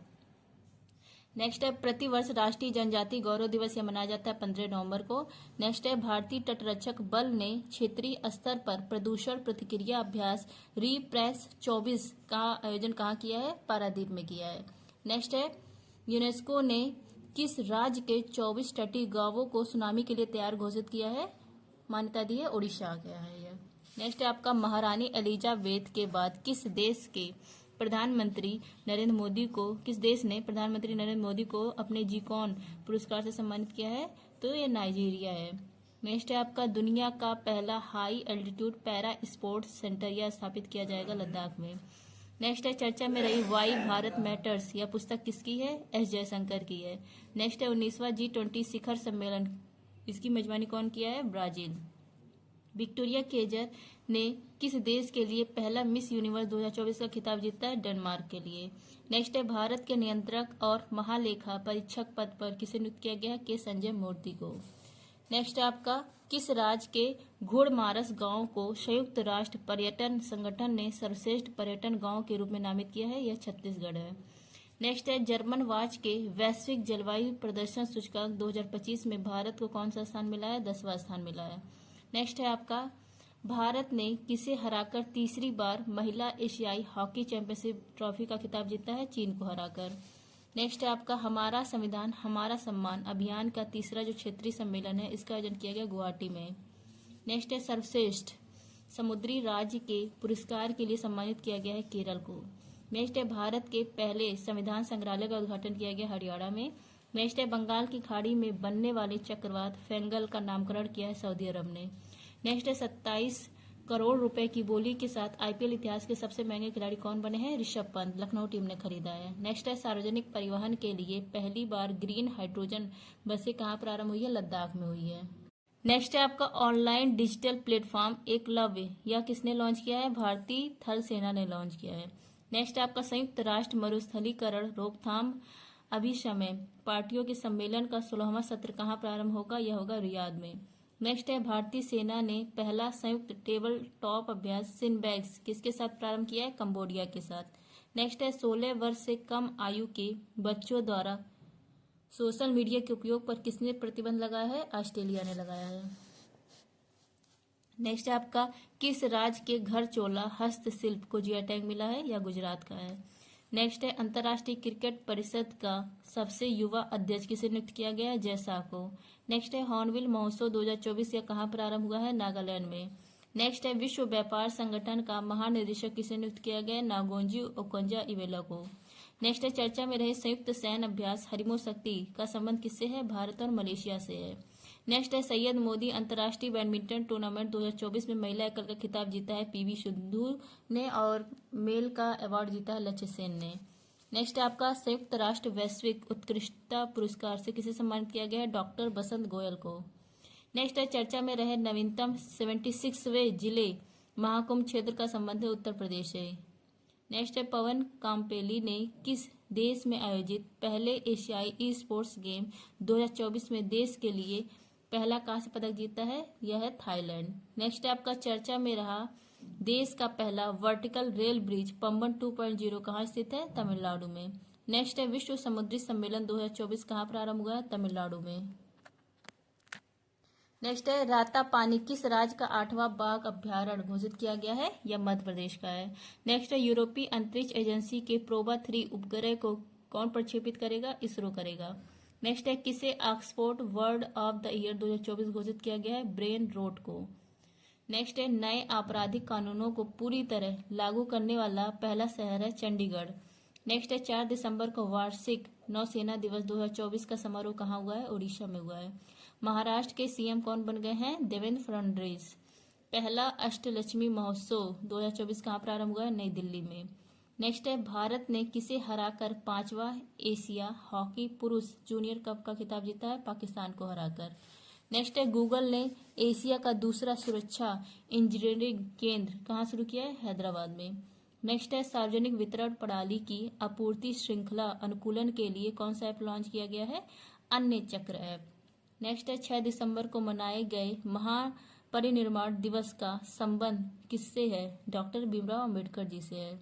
नेक्स्ट है प्रतिवर्ष राष्ट्रीय जनजाति गौरव दिवस यह मनाया जाता है 15 नवंबर को। नेक्स्ट है भारतीय तटरक्षक बल ने क्षेत्रीय स्तर पर प्रदूषण प्रतिक्रिया अभ्यास रीप्रेस 24 का आयोजन कहाँ किया है? पारादीप में किया है। नेक्स्ट है यूनेस्को ने किस राज्य के 24 तटीय गांवों को सुनामी के लिए तैयार घोषित किया है? मान्यता दी है, उड़ीसा गया है यह। नेक्स्ट है आपका महारानी एलिजाबेथ के बाद किस देश ने प्रधानमंत्री नरेंद्र मोदी को अपने जीकॉन पुरस्कार से सम्मानित किया है? तो ये नाइजीरिया है। नेक्स्ट है आपका दुनिया का पहला high altitude para sports centre यह स्थापित किया जाएगा लद्दाख में। नेक्स्ट है चर्चा में रही वाई भारत मैटर्स, यह पुस्तक किसकी है? एस जयशंकर की है। नेक्स्ट है 19वां G20 शिखर सम्मेलन, इसकी मेजबानी कौन किया है? ब्राजील। विक्टोरिया केजर ने किस देश के लिए पहला मिस यूनिवर्स 2024 का खिताब जीता है? डेनमार्क के लिए। नेक्स्ट है भारत के नियंत्रक और महालेखा परीक्षक पद पर किसे नियुक्त किया गया? के संजय मूर्ति को। नेक्स्ट है आपका किस राज्य के घोड़मारस गांव को संयुक्त राष्ट्र पर्यटन संगठन ने सर्वश्रेष्ठ पर्यटन गांव के रूप में नामित किया है? यह छत्तीसगढ़ है। नेक्स्ट है जर्मन वाच के वैश्विक जलवायु प्रदर्शन सूचकांक 2025 में भारत को कौन सा स्थान मिला है? 10वां स्थान मिला है। नेक्स्ट है आपका भारत ने किसे हराकर तीसरी बार महिला एशियाई हॉकी चैंपियनशिप ट्रॉफी का खिताब जीता है? चीन को हराकर। नेक्स्ट है आपका हमारा संविधान हमारा सम्मान अभियान का तीसरा जो क्षेत्रीय सम्मेलन है इसका आयोजन किया गया गुवाहाटी में। नेक्स्ट है सर्वश्रेष्ठ समुद्री राज्य के पुरस्कार के लिए सम्मानित किया गया है केरल को। नेक्स्ट है भारत के पहले संविधान संग्रहालय का उद्घाटन किया गया हरियाणा में। नेक्स्ट है बंगाल की खाड़ी में बनने वाले चक्रवात फेंगल का नामकरण किया है सऊदी अरब ने। नेक्स्ट है 27 करोड़ रुपए की बोली के साथ IPL इतिहास के सबसे महंगे खिलाड़ी कौन बने हैं? ऋषभ पंत, लखनऊ टीम ने खरीदा है। नेक्स्ट है सार्वजनिक परिवहन के लिए पहली बार ग्रीन हाइड्रोजन बसें कहाँ प्रारंभ हुई है? लद्दाख में हुई है। नेक्स्ट है आपका ऑनलाइन डिजिटल प्लेटफॉर्म एकलव्य, यह किसने लॉन्च किया है? भारतीय थल सेना ने लॉन्च किया है। नेक्स्ट है आपका संयुक्त राष्ट्र मरुस्थलीकरण रोकथाम अभिशमन पार्टियों के सम्मेलन का 16वां सत्र कहाँ प्रारंभ होगा? यह होगा रियाद में। नेक्स्ट है भारतीय सेना ने पहला संयुक्त टेबल टॉप अभ्यास सिनबैग्स किसके साथ प्रारंभ किया है? कंबोडिया के साथ। नेक्स्ट है 16 वर्ष से कम आयु के बच्चों द्वारा सोशल मीडिया के उपयोग पर किसने प्रतिबंध लगाया है? ऑस्ट्रेलिया ने लगाया है। नेक्स्ट है आपका किस राज्य के घर चोला हस्तशिल्प को जीआई टैग मिला है? या गुजरात का है। नेक्स्ट है अंतर्राष्ट्रीय क्रिकेट परिषद का सबसे युवा अध्यक्ष किसे नियुक्त किया गया है? जयशाह को। नेक्स्ट है हॉर्नबिल महोत्सव 2024 यह कहाँ प्रारंभ हुआ है? नागालैंड में। नेक्स्ट है विश्व व्यापार संगठन का महानिदेशक किसे नियुक्त किया गया है? नागोंजी ओकोंजा-इवेला को। नेक्स्ट है चर्चा में रहे संयुक्त सैन्य अभ्यास हरिमो शक्ति का संबंध किससे है? भारत और मलेशिया से है। नेक्स्ट है सैयद मोदी अंतर्राष्ट्रीय बैडमिंटन टूर्नामेंट 2024 में महिला एकल का खिताब जीता है PV सिंधु ने और मेल का अवार्ड जीता है लक्ष्य सेन ने। नेक्स्ट है आपका संयुक्त राष्ट्र वैश्विक उत्कृष्टता पुरस्कार से किसे सम्मानित किया गया है? डॉक्टर बसंत गोयल को। नेक्स्ट है चर्चा में रहे नवीनतम 76वें जिले महाकुंभ क्षेत्र का संबंध है उत्तर प्रदेश से। नेक्स्ट है पवन काम्पेली ने किस देश में आयोजित पहले एशियाई ई स्पोर्ट्स गेम 2024 में देश के लिए पहला कांस्य पदक जीता है, यह है थाईलैंड। नेक्स्ट है आपका चर्चा में रहा देश का पहला वर्टिकल रेल ब्रिज पंबन 2.0 कहाँ स्थित है? तमिलनाडु में। नेक्स्ट है विश्व समुद्री सम्मेलन 2024 कहाँ प्रारंभ हुआ है? तमिलनाडु में। नेक्स्ट है रातापानी किस राज्य का 8वां बाघ अभ्यारण्य घोषित किया गया है? यह मध्य प्रदेश का है। नेक्स्ट है यूरोपीय अंतरिक्ष एजेंसी के प्रोबा 3 उपग्रह को कौन प्रक्षेपित करेगा? इसरो करेगा। नेक्स्ट है किसे Oxford word of the year 2024 घोषित किया गया है? ब्रेन रोट को। नेक्स्ट है नए आपराधिक कानूनों को पूरी तरह लागू करने वाला पहला शहर है चंडीगढ़। नेक्स्ट है 4 दिसंबर को वार्षिक नौसेना दिवस 2024 का समारोह कहाँ हुआ है? उड़ीसा में हुआ है। महाराष्ट्र के सीएम कौन बन गए हैं? देवेंद्र फडणवीस। पहला अष्टलक्ष्मी महोत्सव 2024 कहाँ प्रारंभ हुआ है? नई दिल्ली में। नेक्स्ट है भारत ने किसे हराकर 5वां एशिया हॉकी पुरुष जूनियर कप का खिताब जीता है? पाकिस्तान को हराकर। नेक्स्ट है गूगल ने एशिया का दूसरा सुरक्षा इंजीनियरिंग केंद्र कहाँ शुरू किया है? हैदराबाद में। नेक्स्ट है सार्वजनिक वितरण प्रणाली की आपूर्ति श्रृंखला अनुकूलन के लिए कौन सा ऐप लॉन्च किया गया है? अन्य चक्र ऐप। नेक्स्ट है 6 दिसंबर को मनाए गए महापरिनिर्वाण दिवस का संबंध किससे है? डॉक्टर भीमराव अंबेडकर जी से है।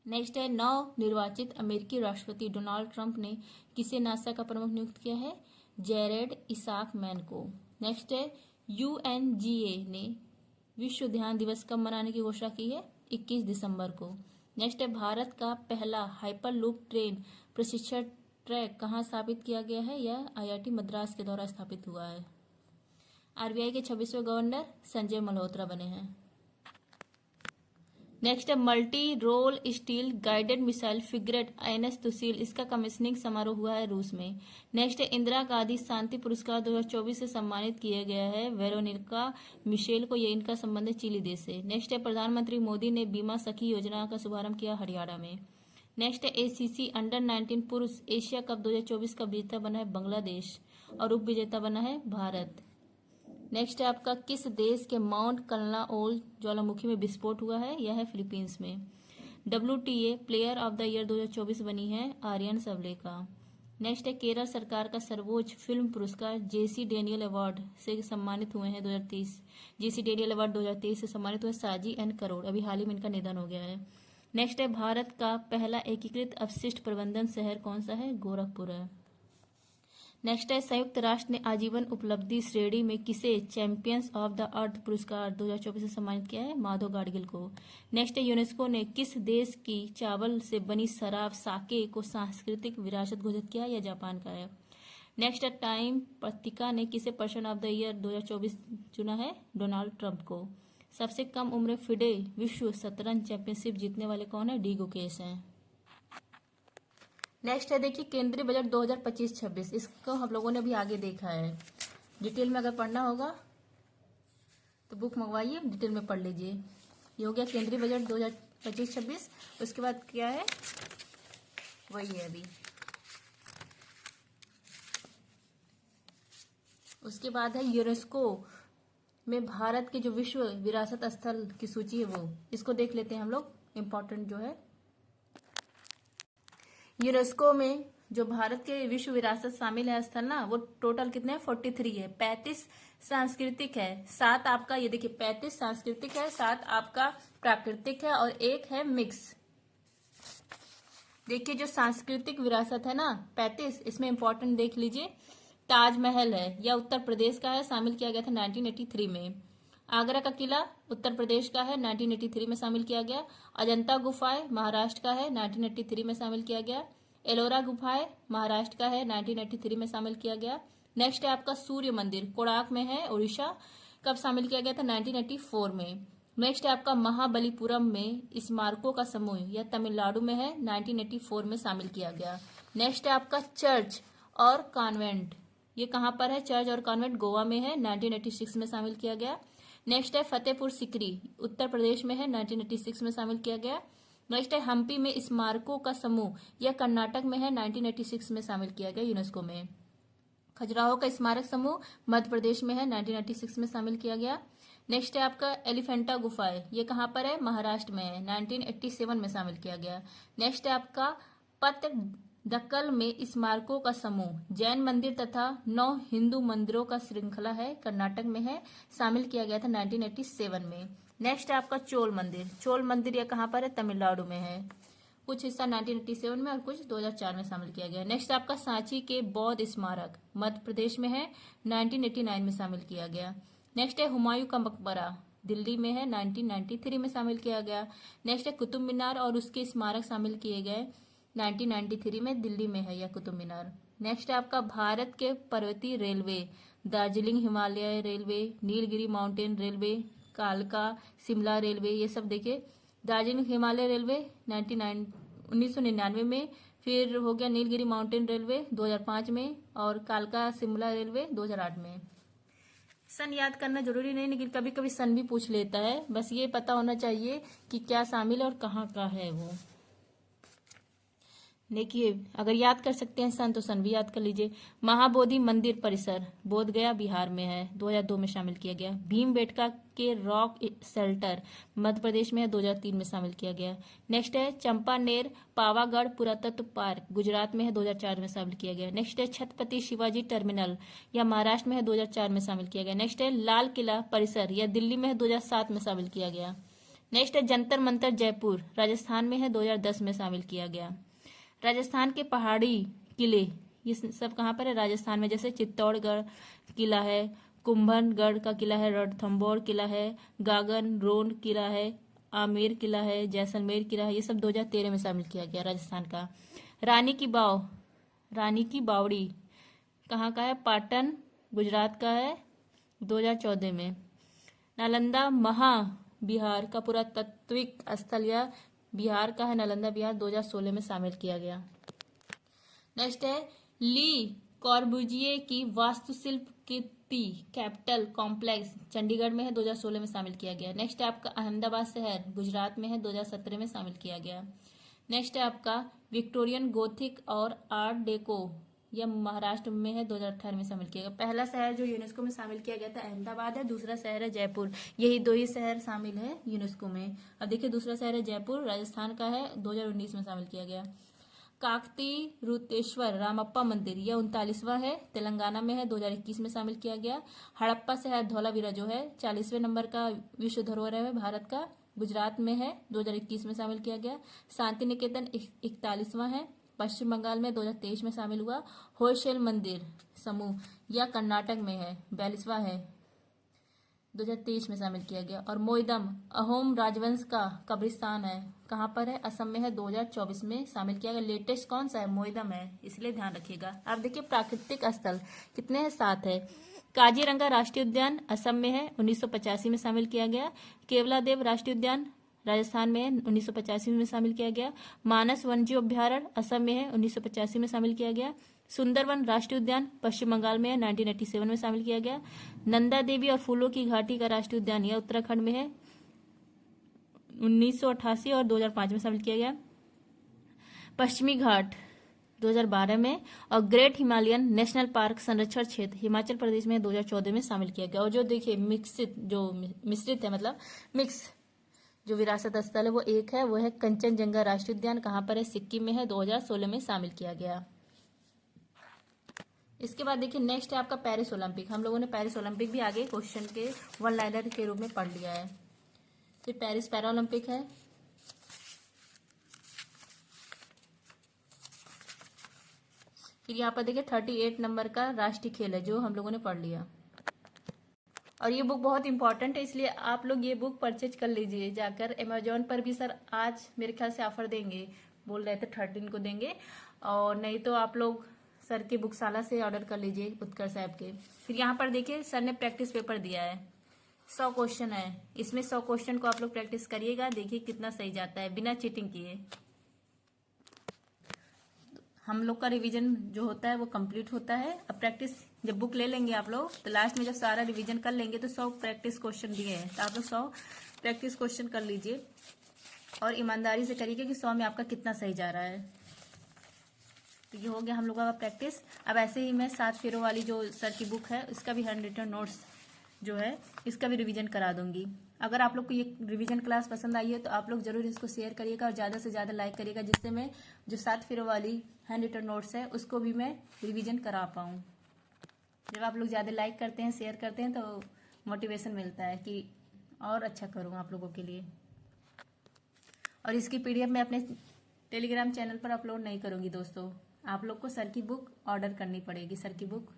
नेक्स्ट है नव निर्वाचित अमेरिकी राष्ट्रपति डोनाल्ड ट्रंप ने किसे नासा का प्रमुख नियुक्त किया है? जेरेड इसाक मैन को। नेक्स्ट है यूएनजीए ने विश्व ध्यान दिवस कब मनाने की घोषणा की है? 21 दिसंबर को। नेक्स्ट है भारत का पहला हाइपरलूप ट्रेन प्रशिक्षण ट्रैक कहाँ स्थापित किया गया है? यह आईआईटी मद्रास के द्वारा स्थापित हुआ है। आरबीआई के 26वें गवर्नर संजय मल्होत्रा बने हैं। नेक्स्ट है multi role stealth guided missile frigate INS Tushil, इसका कमीशनिंग समारोह हुआ है रूस में। नेक्स्ट है इंदिरा गांधी शांति पुरस्कार 2024 से सम्मानित किया गया है वेरोनिका मिशेल को, ये इनका संबंध है चिली देश से। नेक्स्ट है प्रधानमंत्री मोदी ने बीमा सखी योजना का शुभारंभ किया हरियाणा में। नेक्स्ट है एसीसी अंडर 19 पुरुष एशिया कप 2024 का विजेता बना है बांग्लादेश और उप विजेता बना है भारत। नेक्स्ट है आपका किस देश के माउंट कलनाओल ज्वालामुखी में विस्फोट हुआ है? यह है फिलीपींस में। WTA player of the year 2024 बनी है आर्यन सबलेका। नेक्स्ट है केरल सरकार का सर्वोच्च फिल्म पुरस्कार जेसी डेनियल अवार्ड से सम्मानित हुए हैं 2023। जेसी डेनियल अवार्ड 2023 से सम्मानित हुए साजी एन करोड़, अभी हाल ही में इनका निधन हो गया है। नेक्स्ट है भारत का पहला एकीकृत अपशिष्ट प्रबंधन शहर कौन सा है? गोरखपुर है। नेक्स्ट है संयुक्त राष्ट्र ने आजीवन उपलब्धि श्रेणी में किसे चैंपियंस ऑफ द अर्थ पुरस्कार 2024 से सम्मानित किया है? माधव गाडगिल को। नेक्स्ट है यूनेस्को ने किस देश की चावल से बनी शराब साके को सांस्कृतिक विरासत घोषित किया? यह जापान का है। नेक्स्ट है टाइम पत्रिका ने किसे पर्सन ऑफ द ईयर 2024 चुना है? डोनाल्ड ट्रंप को। सबसे कम उम्र फिडे विश्व शतरंज चैंपियनशिप जीतने वाले कौन है? डी गुकेश हैं। नेक्स्ट है देखिए केंद्रीय बजट 2025-26, इसको हम लोगों ने अभी आगे देखा है। डिटेल में अगर पढ़ना होगा तो बुक मंगवाइए, डिटेल में पढ़ लीजिए। ये हो गया केंद्रीय बजट 2025-26। उसके बाद क्या है? वही है अभी। उसके बाद है यूनेस्को में भारत के जो विश्व विरासत स्थल की सूची है वो, इसको देख लेते हैं हम लोग। इम्पोर्टेंट जो है यूनेस्को में जो भारत के विश्व विरासत शामिल है स्थल ना, वो टोटल कितने हैं? 43 है। 35 सांस्कृतिक है, 7 आपका, ये देखिए 35 सांस्कृतिक है, 7 आपका प्राकृतिक है और 1 है मिक्स। देखिए जो सांस्कृतिक विरासत है ना 35, इसमें इंपॉर्टेंट देख लीजिए। ताजमहल है, यह उत्तर प्रदेश का है, शामिल किया गया था 1983 में। आगरा का किला उत्तर प्रदेश का है, 1983 में शामिल किया गया। अजंता गुफाएं महाराष्ट्र का है, 1983 में शामिल किया गया। एलोरा गुफाएं महाराष्ट्र का है, 1983 में शामिल किया गया। नेक्स्ट है आपका सूर्य मंदिर, कोणार्क में है, उड़ीसा। कब शामिल किया गया था? 1984 में। नेक्स्ट है आपका महाबलीपुरम में स्मारकों का समूह, यह तमिलनाडु में है, 1984 में शामिल किया गया। नेक्स्ट है आपका चर्च और कॉन्वेंट, ये कहाँ पर है? चर्च और कॉन्वेंट गोवा में है, 1986 में शामिल किया गया। नेक्स्ट है फतेहपुर सिकरी, उत्तर प्रदेश में है, 1986 में शामिल किया गया। नेक्स्ट है हम्पी में स्मारकों का समूह, यह कर्नाटक में है, 1986 में शामिल किया गया यूनेस्को में। खजुराहो का स्मारक समूह मध्य प्रदेश में है, 1986 में शामिल किया गया। नेक्स्ट है आपका एलिफेंटा गुफाएं, ये कहाँ पर है? महाराष्ट्र में है, 1987 में शामिल किया गया। नेक्स्ट है आपका पत्तदकल में स्मारकों का समूह, जैन मंदिर तथा 9 हिंदू मंदिरों का श्रृंखला है, कर्नाटक में है, शामिल किया गया था 1987 में। नेक्स्ट है आपका चोल मंदिर। चोल मंदिर यह कहाँ पर है? तमिलनाडु में है। कुछ हिस्सा 1987 में और कुछ 2004 में शामिल किया गया। नेक्स्ट आपका सांची के बौद्ध स्मारक, मध्य प्रदेश में है, 1989 में शामिल किया गया। नेक्स्ट है हुमायूं का मकबरा, दिल्ली में है, 1993 में शामिल किया गया। नेक्स्ट है कुतुब मीनार और उसके स्मारक शामिल किए गए 1993 में, दिल्ली में है यह कुतुब मीनार। नेक्स्ट है आपका भारत के पर्वतीय railway, Darjeeling Himalaya railway, Nilgiri mountain railway, कालका शिमला रेलवे, ये सब देखिए। दार्जिलिंग हिमालय रेलवे 1999 में, फिर हो गया नीलगिरी माउंटेन रेलवे 2005 में, और कालका शिमला रेलवे 2008 में। सन याद करना जरूरी नहीं, लेकिन कभी कभी सन भी पूछ लेता है, बस ये पता होना चाहिए कि क्या शामिल है और कहाँ का है वो। देखिए अगर याद कर सकते हैं सन तो सन भी याद कर लीजिए। महाबोधि मंदिर परिसर, बोध गया बिहार में है, 2002 में शामिल किया गया। भीमबेटका के रॉक शेल्टर, मध्य प्रदेश में है, 2003 में शामिल किया गया। नेक्स्ट है चंपानेर पावागढ़ पुरातत्व पार्क, गुजरात में है, 2004 में शामिल किया गया। नेक्स्ट है छत्रपति शिवाजी टर्मिनल, यह महाराष्ट्र में है, 2004 में शामिल किया गया। नेक्स्ट है लाल किला परिसर, यह दिल्ली में है, 2007 में शामिल किया गया। नेक्स्ट है जंतर मंतर जयपुर, राजस्थान में है, 2010 में शामिल किया गया। राजस्थान के पहाड़ी किले, ये सब कहाँ पर है? राजस्थान में, जैसे चित्तौड़गढ़ किला है, कुंभलगढ़ का किला है, रणथंभौर किला है, गागन रोड किला है, आमेर किला है, जैसलमेर किला है, ये सब 2013 में शामिल किया गया राजस्थान का। रानी की बाव, रानी की बावड़ी कहाँ का है? पाटन गुजरात का है, 2014 में। नालंदा महाबिहार का पुरातात्विक स्थल, या बिहार का है, नालंदा बिहार, 2016 में शामिल किया गया। नेक्स्ट है ली कॉर्बुजिए की वास्तुशिल्प कीर्ति कैपिटल कॉम्प्लेक्स, चंडीगढ़ में है, 2016 में शामिल किया गया। नेक्स्ट है आपका अहमदाबाद शहर, गुजरात में है, 2017 में शामिल किया गया। नेक्स्ट है आपका विक्टोरियन गोथिक और आर्ट डेको, यह महाराष्ट्र में है, 2018 में शामिल किया गया। पहला शहर जो यूनेस्को में शामिल किया गया था अहमदाबाद है, दूसरा शहर है जयपुर, यही 2 ही शहर शामिल है यूनेस्को में। अब देखिए दूसरा शहर है जयपुर, राजस्थान का है, 2019 में शामिल किया गया। काकती रुतेश्वर रामप्पा मंदिर, यह 39वां है, तेलंगाना में है, 2021 में शामिल किया गया। हड़प्पा शहर धौलावीरा जो है 40वें नंबर का विश्व धरोहर है भारत का, गुजरात में है, 2021 में शामिल किया गया। शांति निकेतन 41वां है, पश्चिम बंगाल में, 2023 में शामिल हुआ। होयसले मंदिर समूह, यह कर्नाटक में है, 42वां है, 2023 में शामिल किया गया। और मोइदम अहोम राजवंश का कब्रिस्तान है, कहाँ पर है? असम में है, 2024 में शामिल किया गया। लेटेस्ट कौन सा है? मोइदम है, इसलिए ध्यान रखिएगा। अब देखिए प्राकृतिक स्थल कितने हैं? 7 है। काजीरंगा राष्ट्रीय उद्यान असम में है, 1985 में शामिल किया गया। केवलादेव राष्ट्रीय उद्यान राजस्थान में है, 1985 में शामिल किया गया। मानस वन्यजीव असम में है, 1985 में शामिल किया गया। सुंदरवन राष्ट्रीय उद्यान पश्चिम बंगाल में है, 1987 में शामिल किया गया। नंदा देवी और फूलों की घाटी का राष्ट्रीय उद्यान यह उत्तराखंड में है, 1988 और 2005 में शामिल किया गया। पश्चिमी घाट 2012 में, और ग्रेट हिमालयन नेशनल पार्क संरक्षण क्षेत्र हिमाचल प्रदेश में 2014 में शामिल किया गया। और जो देखिए मिश्रित है, मतलब मिक्स जो विरासत स्थल है वो एक है, वो है कंचनजंगा राष्ट्रीय उद्यान, कहाँ पर है? सिक्किम में है, 2016 में शामिल किया गया। इसके बाद देखिए नेक्स्ट है आपका पेरिस ओलंपिक। हम लोगों ने पेरिस ओलंपिक भी आगे क्वेश्चन के वन लाइनर के रूप में पढ़ लिया है। फिर पेरिस पैरा ओलंपिक है। फिर यहाँ पर देखिए 38 नंबर का राष्ट्रीय खेल है, जो हम लोगों ने पढ़ लिया। और ये बुक बहुत इंपॉर्टेंट है, इसलिए आप लोग ये बुक परचेज कर लीजिए जाकर। अमेजोन पर भी सर आज मेरे ख्याल से ऑफर देंगे, बोल रहे थे 13 को देंगे, और नहीं तो आप लोग सर के बुकशाला से ऑर्डर कर लीजिए, उत्कर्ष साहब के। फिर यहाँ पर देखिए सर ने प्रैक्टिस पेपर दिया है, 100 क्वेश्चन है, इसमें 100 क्वेश्चन को आप लोग प्रैक्टिस करिएगा, देखिए कितना सही जाता है बिना चीटिंग किए। हम लोग का रिवीजन जो होता है वो कंप्लीट होता है। अब प्रैक्टिस जब बुक ले लेंगे आप लोग, तो लास्ट में जब सारा रिवीजन कर लेंगे तो 100 प्रैक्टिस क्वेश्चन दिए हैं, तो आप लोग 100 प्रैक्टिस क्वेश्चन कर लीजिए और ईमानदारी से करिएगा कि 100 में आपका कितना सही जा रहा है। तो ये हो गया हम लोगों का प्रैक्टिस। अब ऐसे ही मैं 7 फेरों वाली जो सर की बुक है, इसका भी हैंड रिटन नोट्स जो है इसका भी रिवीजन करा दूंगी। अगर आप लोग को ये रिवीजन क्लास पसंद आई है तो आप लोग जरूर इसको शेयर करिएगा और ज़्यादा से ज़्यादा लाइक करिएगा, जिससे मैं जो 7 फेरों वाली हैंड रिटन नोट्स है उसको भी मैं रिवीजन करा पाऊँ। जब आप लोग ज़्यादा लाइक करते हैं, शेयर करते हैं तो मोटिवेशन मिलता है कि और अच्छा करूँ आप लोगों के लिए। और इसकी PDF मैं अपने टेलीग्राम चैनल पर अपलोड नहीं करूँगी दोस्तों, आप लोग को सर की बुक ऑर्डर करनी पड़ेगी। सर की बुक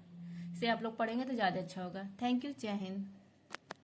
से आप लोग पढ़ेंगे तो ज़्यादा अच्छा होगा। Thank you. जय हिंद।